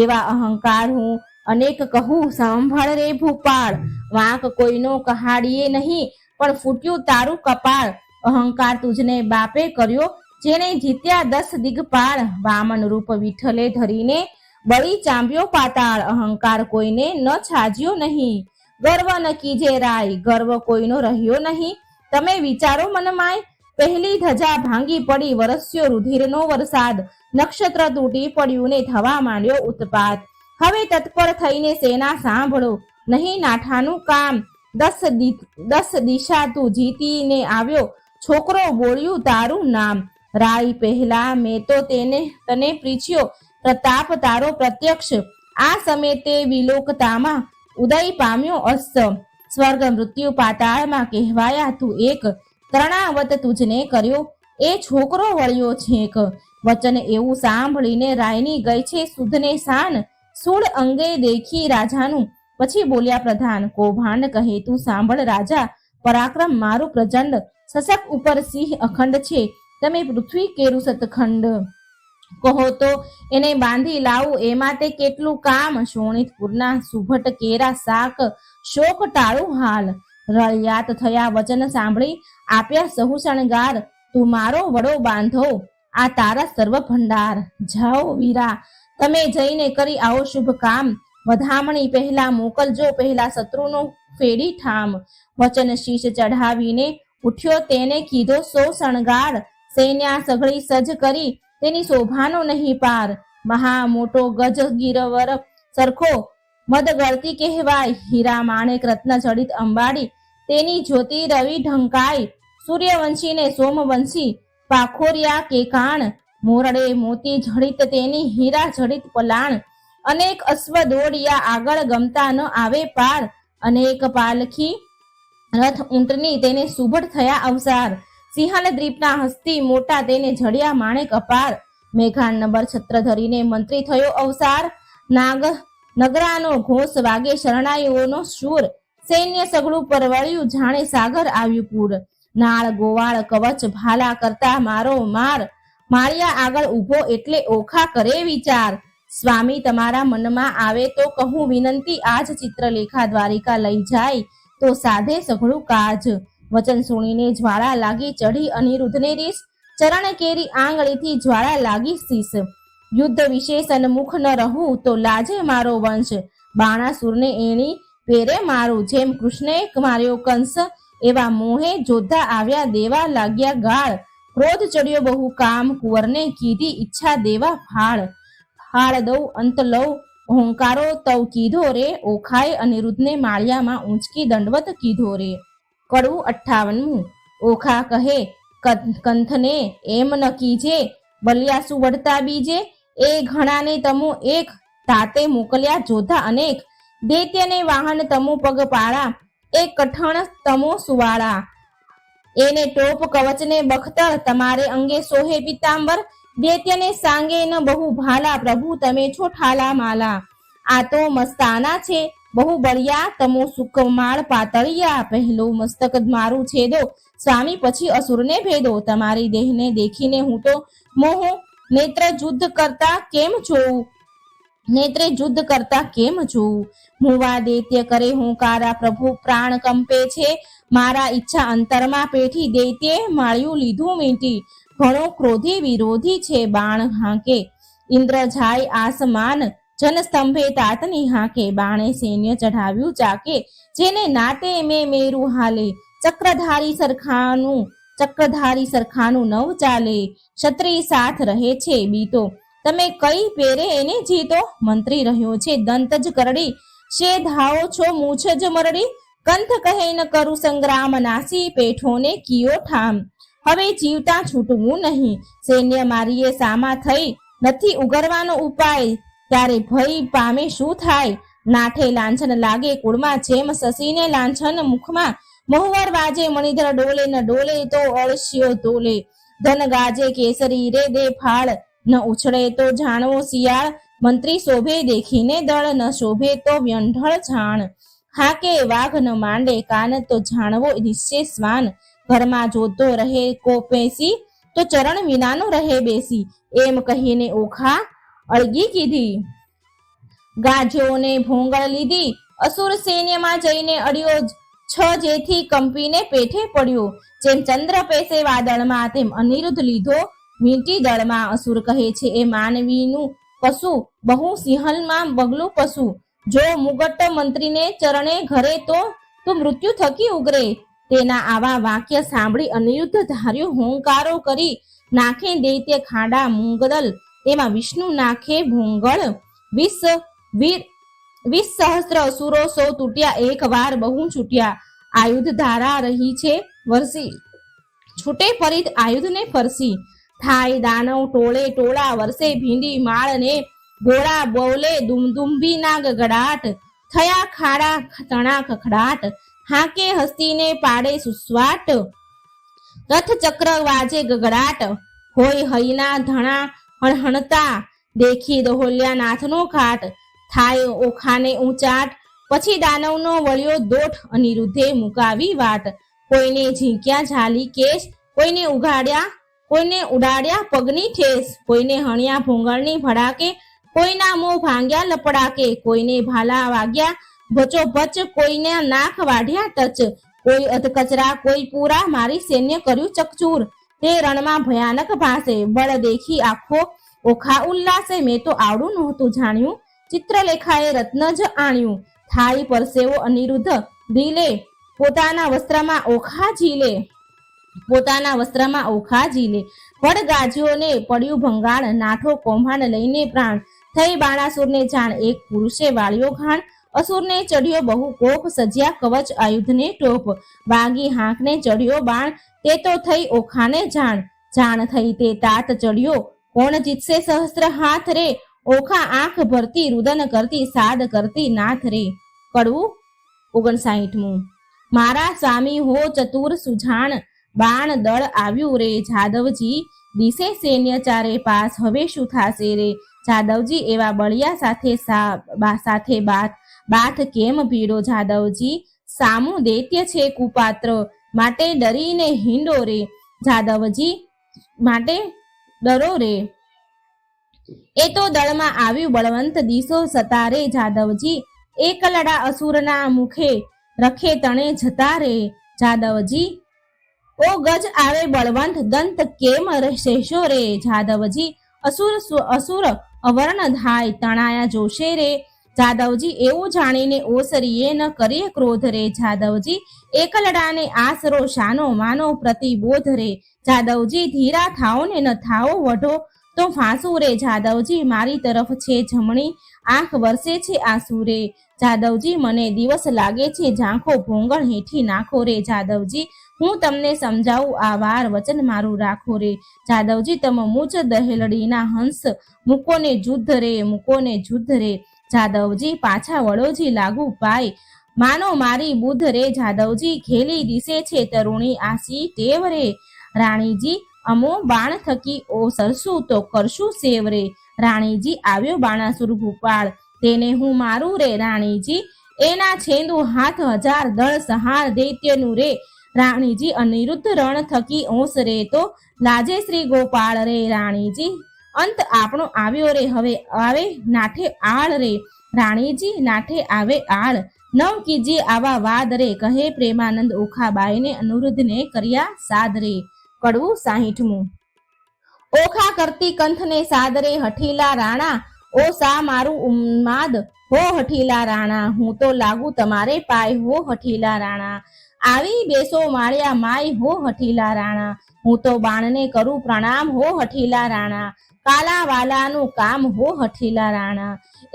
એવા અહંકાર હું અનેક કહું સાંભળ રે ભૂપાળ, વાંક કોઈનો કહાડીએ નહીં પણ ફૂટ્યું તારું કપાળ, અહંકાર તુજને બાપે કર્યો જેને જીત્યા 10 દિગપાળ, વામન રૂપ વિઠ્ઠલે ધરીને બળી ચાંબ્યો પાતાળ, અહંકાર કોઈને ન છાજ્યો નહીં, ગર્વ ન કીજે રાય, ગર્વ કોઈનો રહ્યો નહીં, તમે વિચારો મનમાય, પહેલી ધજા ભાંગી પડી વરસ્યો રુધિરનો વરસાદ, નક્ષત્ર તૂટી પડ્યું ને થવા માંડ્યો ઉત્પાત, હવે તત્પર થઈને સેના સાંભળો નહીં નાઠાનું કામ, 10 દિશા તું જીતીને આવ્યો, છોકરો બોલ્યું તારું નામ, રાય પહેલા મેં તો તને પ્રીછ્યો પ્રતાપ તારો પ્રત્યક્ષ, આ સમયે તે વિલોકતામાં ઉદય પામ્યો અસ્ત, સ્વર્ગ મૃત્યુ પાતાળમાં કહેવાયા તું એક, તરણાવત તુજને કર્યો એ છોકરો વળ્યો છેક, વચન એવું સાંભળીને રાયની ગઈ છે સુધને શાન, સૂળ અંગે દેખી રાજાનું પછી બોલ્યા પ્રધાન, કૌભાંડ કહે, તું સાંભળ રાજા, પરાક્રમ મારું પ્રચંડ, સસક ઉપર સિંહ અખંડ છે, તમે પૃથ્વી કેરું સતખંડ. કહો તો એને બાંધી લાવું, એમાં તે કેટલું કામ, શોણિતપુરના સુભટ કેરા શાક, શોક ટાળું હાલ. રળિયાત થયા વચન સાંભળી, આપ્યા સહુ શણગાર, તું મારો વડો બાંધો, આ તારા સર્વ ભંડાર. જાઓ વીરા, તમે જઈને કરી આવો શુભ કામ, વધામણી પહેલા મોકલજો, પહેલા શત્રુનું ફેડી ઠામ. વચન શીશ ચઢાવીને ઉઠ્યો, તેને કીધો સૌ શણગાર, સૈન્યા સઘળી સજ્જ કરી, તેની શોભાનો નહીં પાર. મહા મોટો ગજ ગિરવર સરખો મદ ગળતી કહેવાય, હીરા માણેક રત્ન જડિત અંબાડી, તેની જ્યોતિ રવિ ઢંકાય. સૂર્યવંશીને સોમવંશી પાખોરિયા કે કાણ, મોરડે મોતી જડિત તેની હીરા જડિત પલાણ. અનેક અશ્વ દોડિયા આગળ ગમતા ન આવે પાર, અનેક પાલખી રથ ઊંટની તેને સુભટ થયા અવસાર. સિંહલ દ્વીપના હસ્તી મોટા તેને જડ્યા માણેક અપાર. મેઘાનબર છત્ર ધરીને મંત્રી થયો અવસાર, નગરાનો ઘોષ વાગે શરણાઈઓનો શૂર, સૈન્ય સગળું પરવળ્યું જાણે સાગર આવ્યું પૂર. નાળ ગોવાળ કવચ ભાલા કરતા મારો માર, માળિયા આગળ ઊભો એટલે ઓખા કરે વિચાર. સ્વામી તમારા મનમાં આવે તો કહું વિનંતી, આજ ચિત્રલેખા દ્વારિકા લઈ જાય તો સાધે સઘળું કાજ. વચન સુણીને જ્વાળા લાગી ચઢી અનિરુદ્ધને રીસ, ચરણ કેરી આંગળીથી જ્વાળા લાગી શીશ. યુદ્ધ વિશે સન્મુખ ન રહું તો લાજે મારો વંશ, બાણાસુરને એણી પેરે મારું, જેમ કૃષ્ણે માર્યો કંસ, એવા મોહે જોધા આવ્યા દેવા લાગ્યા ગાળ. ક્રોધ ચડ્યો બહુ કામ કુંવરને, કીધી ઈચ્છા દેવા ફાળ. ફાળ દઉં અંત લઉં ઓંકારો તવ કીધો રે, ઓખાએ અનિરુદ્ધને માળિયામાં ઊંચકી દંડવત કીધો રે. કડવું 58. ઓખા કહે કંથને, એમ ન કીજે, બલિયાસુ વળતા બીજે, એ ઘણાને તમો એક, તાતે મોકલ્યા જોધા અનેક. દૈત્યને વાહન તમો પગપાળા, એક કઠણ તમો સુવાળા. એને ટોપ કવચને બખ્તર, તમારે અંગે સોહે પિતાંબર. દૈત્યને સાંગે ન બહુ ભાલા, પ્રભુ તમે છો ઠાલા માલા. આ તો મસ્તાના છે બહુ બળિયા, તમો સુકમાળ પાતળિયા. પહેલું મસ્તક મારું છેદો, સ્વામી પછી અસુરને ભેદો. તમારી દેહને દેખીને હું તો મોહું, નેત્ર યુદ્ધ કરતા કેમ જોઉં, નેત્રે યુદ્ધ કરતા કેમ જોઉં. મુવા દૈત્ય કરે હુંકારા, પ્રભુ પ્રાણ કંપે છે મારા. ઈચ્છા અંતરમાં પેઠી, દૈત્યે માળ્યું લીધું મીંટી. ઘણો ક્રોધી વિરોધી છે બાણ હાંકે, ઇન્દ્ર જાય આસમાન, જન સ્તંભે તાતની હાંકે. બાણે સૈન્ય ચઢાવ્યું ચાકે, જેને નાતે મેં મેરું હાલે. ચક્રધારી સરખાનું નવ ચાલે, ક્ષત્રિય સાથ રહે છે બીતો, તમે કઈ પેરે એને જીતો. મંત્રી રહ્યો છે દંત જ કરડી, શે ધાવો છો મૂછ જ મરડી. કંથ કહે ન કરું સંગ્રામ, નાસી પેઠોને કિયો ઠામ. હવે જીવતા છૂટવું નહીં, સૈન્ય મારીએ સામા થઈ, નથી ઉગરવાનો ઉપાય. ત્યારે ભય પામે શું થાય, નાઠે લાંછન લાગે કુળમાં, જેમ શશીને લાંછન મુખમાં. મહુવર વાજે મણિધર ડોલે, ન ડોલે તો અળસ્યો તોલે. ધન ગાજે કેસરી રે દે ફાળ, ન ઉછળે તો જાણવો શિયાળ. મંત્રી શોભે દેખીને દળ, ન શોભે તો વ્યંઢળ છાણ. હાકે વાઘ ન માંડે કાન, તો જાણવો નિશ્ચય શ્વાન. ઘરમાં જોતો રહે કો પેસી, તો ચરણ વિનાનો રહે બેસી. એમ કહીને ઓખા અળગી કીધી, ગાજોને ભોંગળ લીધી. અસુર સૈન્યમાં જઈને અડ્યો, છ જેથી કંપીને પેઠે પડ્યો. જેમ ચંદ્ર પેસે વાદળમાં, તેમ અનિરુદ્ધ લીધો વીંટી દળમાં. અસુર કહે છે એ માનવીનું પશુ, બહુ સિંહલમાં બગલું પશુ. જો મુગટ મંત્રીને ચરણે ઘરે, તો મૃત્યુ થકી ઉગરે. તેના આવા વાક્ય સાંભળી અનિરુદ્ધ ધાર્યો હોંકારો કરી, નાખે દૈત્ય ખાડા મૂંગદલ, તેમાં વિષ્ણુ નાખે ભોંગળ. 20 સહસ્ત્ર અસુરો સૌ તૂટ્યા, એક વાર બહુ છૂટ્યા. આયુધ ધારા રહી છે વરસી, છૂટે ફરી આયુધને ફરસી. થાય દાનવ ટોળે ટોળા, વર્ષે ભીંડી માળને ગોળા. બોલે દુમદુંભી ના ગગડાટ, થયા ખાડા તણા ખખડાટ. હાકે હસ્તીને પાડે સુસ્વાટ, રથ ચક્ર વાજે ગગડાટ. હોય હૈના ધણા હણહણતા, દેખી દહોલ્યા નાથનો ઘાટ. થાય ઓખાને ઊંચાટ, પછી દાનવનો વળ્યો દોઠ, અનિરુદ્ધે મુકાવી વાટ. કોઈને ઝીંક્યા ઝાલી કેશ, કોઈને ઉડાડ્યા પગની ઠેસ, કોઈને હણ્યા ભૂંગળની ભડાકે, કોઈના મોં ભાંગ્યા લપડાકે, કોઈને ભાલા વાગ્યા ભચોભચ, કોઈને નાક વાઢ્યા ટચ, કોઈ અધકચરા કોઈ પૂરા, મારી સૈન્ય કર્યું ચકચૂર. તે રણમાં ભયાનક ભાસે, બળ દેખી આખો ઓખા ઉલ્લાસે. મેં તો આવડું નહોતું જાણ્યું, ચિત્રલેખાએ રત્ન જ આણ્યું. થાય પરસેવો અનિરુદ્ધ દિલે, પોતાના વસ્ત્રમાં ઓખા ઝીલે. વડ ગાજ્યોને પડ્યું ભંગાણ, નાઠો કૌભાંડ લઈને પ્રાણ. થઈ બાણાસુરને જાણ, એક પુરુષે વાળ્યો ઘાણ. અસુરને ચઢ્યો બહુ કોપ, સજ્યા કવચ આયુધને ટોપ. વાગી હાંકને ચઢ્યો બાણ, તે તો થઈ ઓખાને જાણ. જાણ થઈ તે તાત ચડ્યો, કોણ જીતશે સહસ્ત્ર હાથ રે. ઓખા આંખ ભરતી, રુદન કરતી, સાદ કરતી નાથ રે. કડવું 59. મારા સ્વામી હો ચતુર સુજાણ, બાણ દળ આવ્યું રે. જાદવજી દિશે સૈન્ય ચારે પાસ, હવે શું થાશે રે. જાદવજી એવા બળિયા સાથે બાથ કેમ ભીડો. જાદવજી સામું દૈત્ય છે કુપાત્ર, માટે ડરીને હિંડો રે. જાદવજી માટે ડરો રે. એ તો દળમાં આવ્યું બળવંત, દિશો સતારે. જાદવજી એકલડા અસુરના મુખે, રખે તણે જતા રે. જાદવજી ઓ ગજ આવે બળવંત, દંત કેમ રહેશો રે. જાદવજી અસુર અવર્ણ ધાય, તણાયા જોશે રે. જાદવજી એવું જાણીને ઓસરીએ, ન કરીએ ક્રોધ રે. જાદવજી એકલડાને આસરો, શાનો માનો પ્રતિબોધ રે. જાદવજી ધીરા થાઓ ને ન થાઓ વઢો તો ફાંસુ રે. જાદવજી મારી તરફ છે જમણી આંખ, વરસે છે આંસુ રે. જાદવજી મને દિવસ લાગે છે ઝાંખો, ભોંગળ હેઠી નાખો રે. જાદવજી હું તમને સમજાવું આ વાર, વચન મારું રાખો રે. જાદવજી તમ મુજ દહેલડીના હંસ, મૂકોને જુદ્ધ રે. જાદવજી પાછા વડોજી લાગુ પાય, માનો મારી બુદ્ધ રે. જાદવજી ખેલી દિશે છે તરુણી આસી ટેવ રે. રાણીજી અમો બાણ થકી ઓ સરસું, તો કરશું સેવ રે. રાણીજી આવ્યો બાણાસુર ભૂપાળ, તેને હું મારું રે. રાણીજી એના છેંદુ હાથ, હજાર દળ સહાર દૈત્યનું રે. રાણીજી અનિરુદ્ધ રણ થકી ઓસ રે, તો લાજે શ્રી ગોપાળ રે. રાણીજી અંત આપણો આવ્યો રે, હવે આવે નાઠે આળ રે. રાણીજી નાઠે આવે આળ, નવ કીજીએ આવા વાદ રે. કહે પ્રેમાનંદ ઓખાબાઈને, અનિરુદ્ધને કર્યા સાદ રે. કડવું 60. ઓખા કરતી કંથને સાદરે, હઠીલા રાણા ઓ સા મારું ઉન્માદ હો. હઠીલા રાણા હું તો લાગુ તમારે પાય હો. હઠીલા રાણા આવી બેસો માળ્યા માય હો. હઠીલા રાણા હું તો બાણને કરું પ્રણામ હો. હઠીલા રાણા કાલા વાલાનું કામ હો. હઠીલા રાણા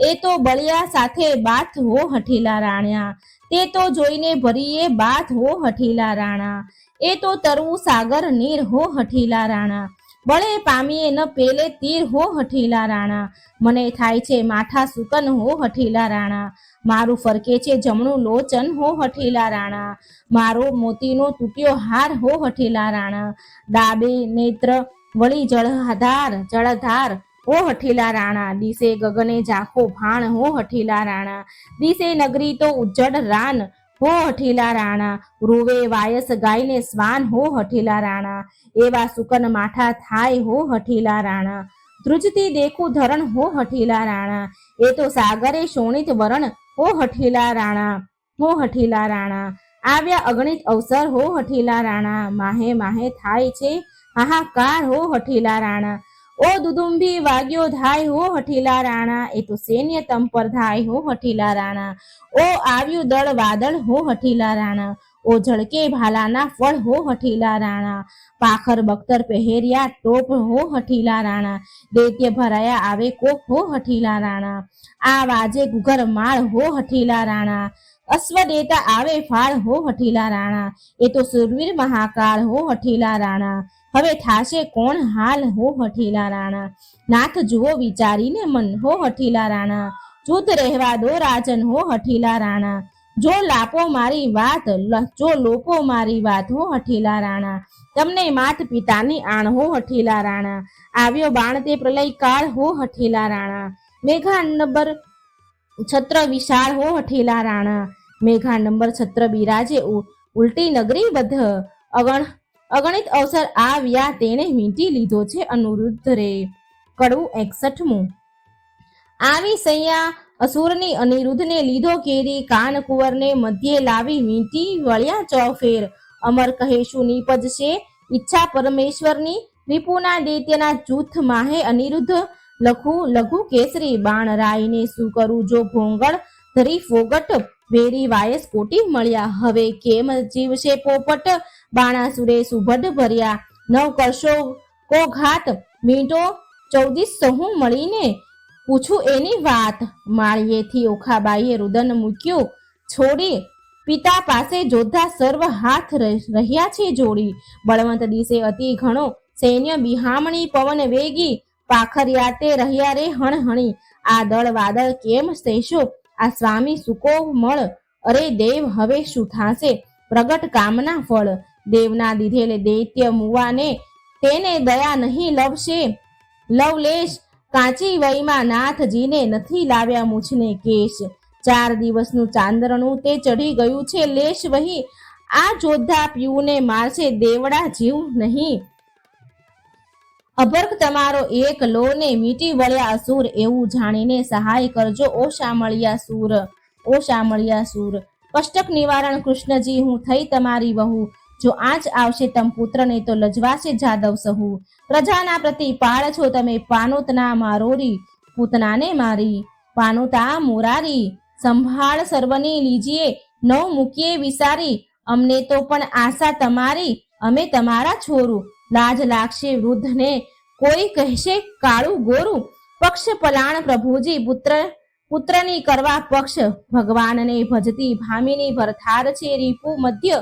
એ તો બળિયા સાથે બાથ હો. હઠીલા રાણા તે તો જોઈને ભરીએ બાથ હો. હઠીલા રાણા એ તો તરવું સાગર નીર હો. હઠીલા રાણા બળે પામીએ ન પેલે તીર હો. હઠીલા રાણા મને થાય છે માઠા સુકન હો. હઠીલા રાણા મારું ફરકે છે જમણું લોચન હો. હઠીલા રાણા મારો મોતીનો તૂટ્યો હાર હો. હઠીલા રાણા ડાબે નેત્ર વળી જળધાર હો. હઠીલા રાણા દિશે ગગને ઝાંખો ભાણ હો. હઠીલા રાણા દિશે નગરી તો ઉજ્જડ રાન હો. હઠીલા રાણા રૂવે વાયસ ગાયને સ્વાન હો. હઠીલા રાણા એવા સુકન માઠા થાય હો. હઠીલા રાણા ધ્રુજતી દેખું ધરણ હો. હઠીલા રાણા એ તો સાગરે શોણિત વરણ હો. હઠીલા રાણા આવ્યા અગણિત અવસર હો. હઠીલા રાણા માહે થાય છે હાહાકાર હો. હઠીલા રાણા ઓ દુદુંબી વાગ્યો ધાય હો. હઠીલા રાણા એ તો સૈન્ય તમ પર ધાય હો. હઠીલા રાણા ઓ આવ્યું દળ વાદળ હો. હઠીલા રાણા ઓ ઝળકે ભાલાના ફળ હો. હઠીલા રાણા પાખર બખ્તર પહેર્યા ટોપ હો. હઠીલા રાણા દૈત્ય ભરાયા આવે કોપ હો. હઠીલા રાણા આ વાજે ઘુઘર માળ હો. હઠીલા રાણા અશ્વદેતા આવે ફાળ હો. હઠીલા રાણા એ તો સુરવીર મહાકાળ હો. હઠીલા રાણા હવે થાશે કોણ હાલ હો. હઠીલા રાણા નાથ જુઓ વિચારીને મન હો. હઠીલા રાણા જૂથ રહેવા દો રાજન હો. હઠીલા રાણા જો લાપો મારી વાત, જો લોપો મારી વાત હો. હઠીલા રાણા તમને માત પિતાની આણ હો. હઠીલા રાણા આવ્યો બાણ તે પ્રલય કાળ હો. હઠીલા રાણા મેઘાનબર છત્ર વિશાળ હો હઠેલા રાણા, મેઘા નંબર છત્ર બિરાજે ઉલટી નગરી બધ, અગણિત અવસર આવ્યા તેણે વીંટી લીધો છે અનુરુદ્ધ રે. કડવું 61મું. આવી સૈયા અસુરની અનિરુદ્ધને લીધો કેરી, કાન કુંવરને મધ્યે લાવી વીંટી વળ્યા ચોફેર. અમર કહે શું નીપજશે ઈચ્છા પરમેશ્વરની, રિપુના દૈત્યના જૂથ માહે અનિરુદ્ધ લઘુ કેસરી. બાણ રાયને શું કરું જો ભોંગળ ધરી ફોગટ, વેરી વાયસ કોટી મળ્યા. હવે કેમ જીવશે પોપટ, બાણાસુરે સુભડ ભર્યા. નવ કરશો કો ઘાત, મીંટો 14 સહુ મળીને પૂછું એની વાત. માળીએથી ઓખાબાઈએ રુદન મૂક્યું છોડી, પિતા પાસે જોધા સર્વ હાથ રહ્યા છે જોડી. બળવંત દિશે અતિ ઘણો સૈન્ય બિહામણી, પવન વેગી પાખરિયા તે રહ્યા રે હણહણી. આ દળ વાદળ કેમ સહેશો આ સ્વામી સુકો મળ, અરે દેવ હવે શું થાશે પ્રગટ કામના ફળ. દેવના દીધેલ દૈત્ય મુવાને તેને દયા નહીં લવશે લવલેશ, કાચી વયમાં નાથજીને નથી લાવ્યા મૂછને કેશ. 4 દિવસનું ચાંદરણું તે ચઢી ગયું છે લેશ વહી, આ જોધા પીઉને મારશે દેવડા જીવ નહીં. અભર્ક તમારો એક લો ને મીટી વળ્યા અસુર, એવું જાણીને સહાય કરજો ઓ શામળિયા સૂર. ઓ શામળિયા સૂર. કષ્ટક નિવારણ કૃષ્ણજી હું થઈ તમારી વહુ, જો આજ આવશે તમ પુત્રને તો લજવાશે જાદવ સહુ. પ્રજાના પ્રતિપાળ છો તમે પાનોતના મારોરી, પૂતનાને મારી પાનોતા મોરારી. સંભાળ સર્વની લીજીએ નવ મૂકીએ વિસારી, અમને તો પણ આશા તમારી અમે તમારા છોરું. લાજ લાગશે વૃદ્ધને કોઈ કહેશે કાળું ગોરું, પક્ષ પલાણ પ્રભુજી પુત્રની કરવા પક્ષ. ભગવાનને ભજતી ભામિની ભરથાર છે રીપુ મધ્ય,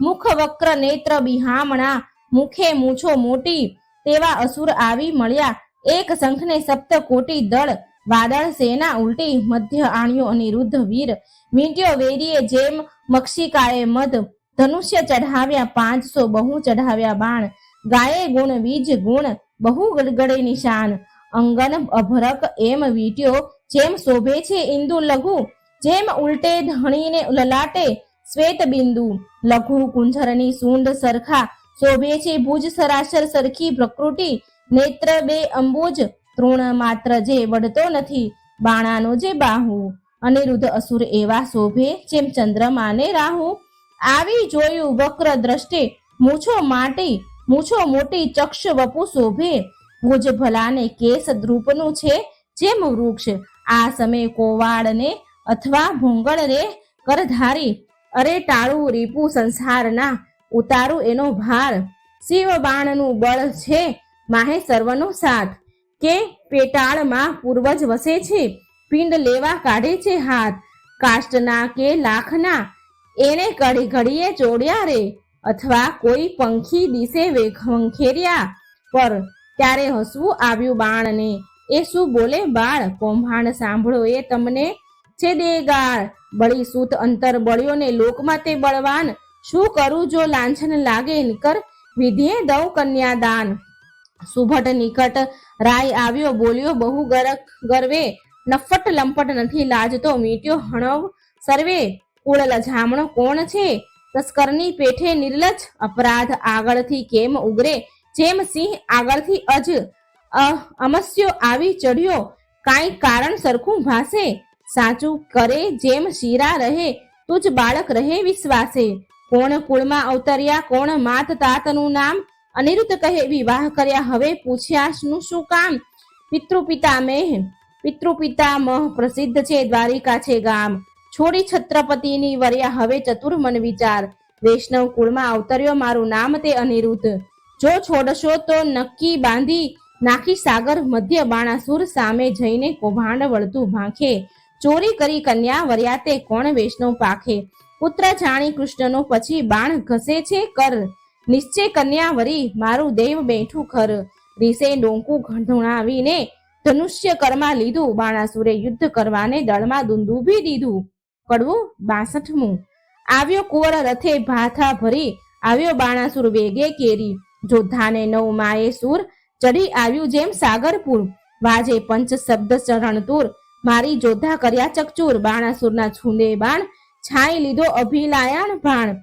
મુખ વક્ર નેત્ર બિહામણા, મુખે મૂછો મોટી. તેવા અસુર આવી મળ્યા એક શંખને 7 કોટી દળ, વાદળ સેના ઉલટી મધ્ય આણ્યો અનિરુદ્ધ વીર. મીંટ્યો વેરીએ જેમ મક્ષિકાએ મધ, ધનુષ્ય ચઢાવ્યા 500 બહુ ચઢાવ્યા બાણ. ગાયે ગુણ બીજ ગુણ બહુ ગડગડે નિશાન, અંગન અભરક એમ વીટ્યો જેમ શોભે છે ઇન્દુ લઘુ, જેમ ઉલટે ધણીને લલાટે શ્વેત બિંદુ. લઘુ કુંજરની સૂંડ સરખા શોભે છે ભુજ સરાસર સરખી પ્રકૃતિ, નેત્ર 2 અંબુજ તૃણ માત્ર જે વળતો નથી, બાણાનો જે બાહુ. અનિરુદ્ધ અસુર એવા શોભે જેમ ચંદ્રમાને રાહુ, આવી જોયું વક્ર દ્રષ્ટે મૂછો મોટી ચક્ષ વપુ શોભે. ભુજ ભલાને કેસ દ્રુપનું છે જેમ વૃક્ષ, આ સમય કોવાળને અથવા ભૂંગળ રે કરધારી. અરે ટાળું રીપુ સંસારના ઉતારું એનો ભાર, શિવ બાણનું બળ છે માહે સર્વનો સાથ. કે પેટાળમાં પૂર્વજ વસે છે, પિંડ લેવા કાઢે છે હાથ. કાષ્ટના કે લાખના એને ઘડીએ ચોડ્યા રે, અથવા કોઈ પંખી દિશે વંખેર્યા પર. ત્યારે હસવું આવ્યું બાણને એ શું બોલે બાળ, કૌભાંડ સાંભળો એ તમને છે દેગાળ. બળી સૂત અંતર બળ્યો ને લોકમાં તે બળવાન, શું કરું જો લાંછન લાગે નિકર વિધિએ દઉં કન્યાદાન. સુભટ નિકટ રાય આવ્યો બોલ્યો બહુ ગર્વે, નફટ લંપટ નથી લાજતો મીટ્યો હણવ સર્વે. કુળ લજામણો કોણ છે તસ્કરની પેઠે નિર્લજ, અપરાધ આગળથી કેમ ઉગરે જેમ સિંહ આગળથી અજ. અમસ્યો આવી ચડ્યો કાંઈ કારણ સરખું ભાસે, સાચું કરે જેમ શીરા રહે તુજ બાળક રહે વિશ્વાસે. કોણ કુળમાં અવતર્યા કોણ માત તાતનું નામ, અનિરુદ્ધ કહે વિવાહ કર્યા હવે પૂછ્યાનું શું કામ. પિતૃપિતામહ પ્રસિદ્ધ છે દ્વારિકા છે ગામ, છોડી છત્રપતિની વર્યા હવે ચતુર્મન વિચાર. વૈષ્ણવ કુળમાં અવતર્યો મારું નામ તે અનિરુદ્ધ, જો છોડશો તો નક્કી બાંધી નાખી સાગર મધ્ય. બાણાસુર સામે જઈને કૌભાંડ વળતું ભાંખે, ચોરી કરી કન્યા વર્યા તે કોણ વૈષ્ણવ પાખે. પુત્ર જાણી કૃષ્ણનો પછી બાણ ઘસે છે કર, નિશ્ચય કન્યા વરી મારું દેવ બેઠું ખર. રીસે ડોંકું ધુણાવીને ધનુષ્ય કરમાં લીધું, બાણાસુરે યુદ્ધ કરવાને દળમાં દુંદુભી દીધું. કડવું 62મું. આવ્યો કુંવર રથે ભાથા ભરી, આવ્યો બાણાસુર વેગે કેરી. જોધાને 9 માએ સૂર ચઢી આવ્યું જેમ સાગરપુર, વાજે પંચ શબ્દ ચરણતુર મારી જોધા કર્યા ચકચૂર, બાણાસુરના છૂંદે બાણ, છાઈ લીધો અભિલાયાણ ભાણ,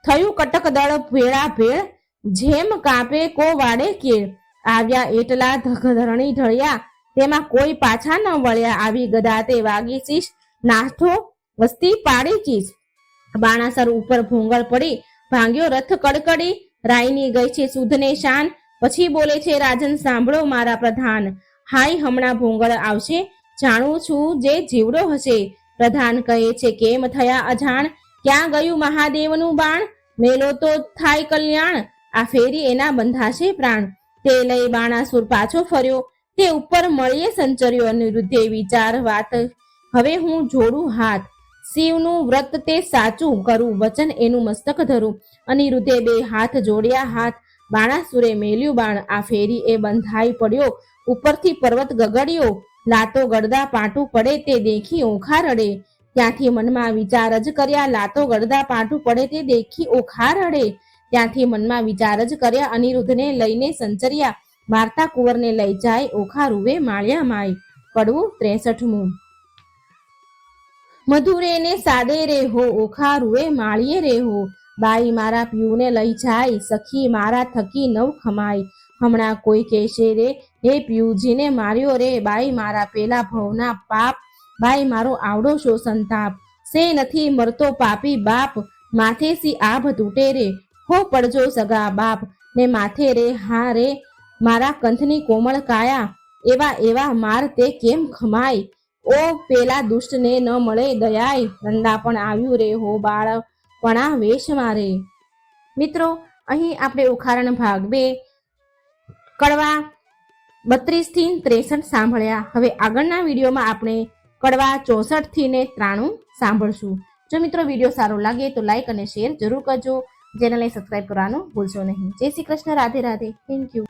થયું કટક દળ ભેળા ભેળ, જેમ કાપે કો વાડે કેળ, આવ્યા એટલા ધરણી ઢળ્યા, તેમાં કોઈ પાછા ન વળ્યા, આવી ગદા તે વાગી શીશ, નાઠો વસ્તી પાડી ચીસ, બાણાસર ઉપર ભૂંગળ પડી, ભાંગ્યો રથ કડકડી, રાયની ગઈ છે સુધને શાન, પછી બોલે છે રાજન સાંભળો મારા પ્રધાન, હાય હમણાં ભૂંગળ આવશે, જાણું છું જે જીવડો હશે, પ્રધાન કહે છે કેમ થયા અજાણ, ક્યાં ગયું મહાદેવનું બાણ, મેલો તો થાય કલ્યાણ, આ ફેરી એના બંધાશે પ્રાણ, તે લઈ બાણાસુર પાછો ફર્યો, તે ઉપર મળીએ સંચર્યો, અનિરુદ્ધે વિચાર વાત, હવે હું જોડું હાથ, શિવનું વ્રત તે સાચું કરું, વચન એનું મસ્તક ધરું, અનિરુદ્ધે બે હાથ જોડ્યા હાથ, બાણાસુરે મેલ્યું બાણ, આ ફેરી એ બંધાઈ પડ્યો, ઉપરથી પર્વત ગગડ્યો, લાતો ગડદા પાટું પડે તે દેખી ઓખા રડે, ત્યાંથી મનમાં વિચાર જ કર્યા, લાતો ગડદા પાટું પડે તે દેખી ઓખા રડે, ત્યાંથી મનમાં વિચાર જ કર્યા, અનિરુદ્ધને લઈને સંચર્યા, મારતા કુંવરને લઈ જાય, ઓખા રૂવે માળ્યા માય. કડવું 63મું. મધુરે ને સાદે રે હો, ઓખા રૂવે માળીએ રે હો, બાઈ મારા પિયુને લઈ જાય, સખી મારા થકી નવ ખમાય, હમણાં કોઈ કહેશે રે હે પિયુજીને માર્યો રે, બાઈ મારા પેલા ભવના પાપ, બાઈ મારો આવડો શો સંતાપ, સે નથી મરતો પાપી બાપ, માથે સી આભ તૂટે રે, હો પડજો સગા બાપ, ને માથે રે હા રે મારા કંથની કોમળ કાયા, એવા એવા માર તે કેમ ખમાય, ઓ પેલા દુષ્ટને ન મળે દયાય, રંડા પણ આવ્યું રે હો બાળપણા વેશ મારે. મિત્રો, અહીં આપણે ઉખારણ ભાગ 2 કડવા 32 થી 63 સાંભળ્યા. હવે આગળના વિડીયોમાં આપણે કડવા 64 થી 93 સાંભળશું. જો મિત્રો વિડીયો સારો લાગે તો લાઈક અને શેર જરૂર કરજો. ચેનલને સબસ્ક્રાઇબ કરવાનું ભૂલશો નહીં. જય શ્રી કૃષ્ણ. રાધે રાધે. Thank you.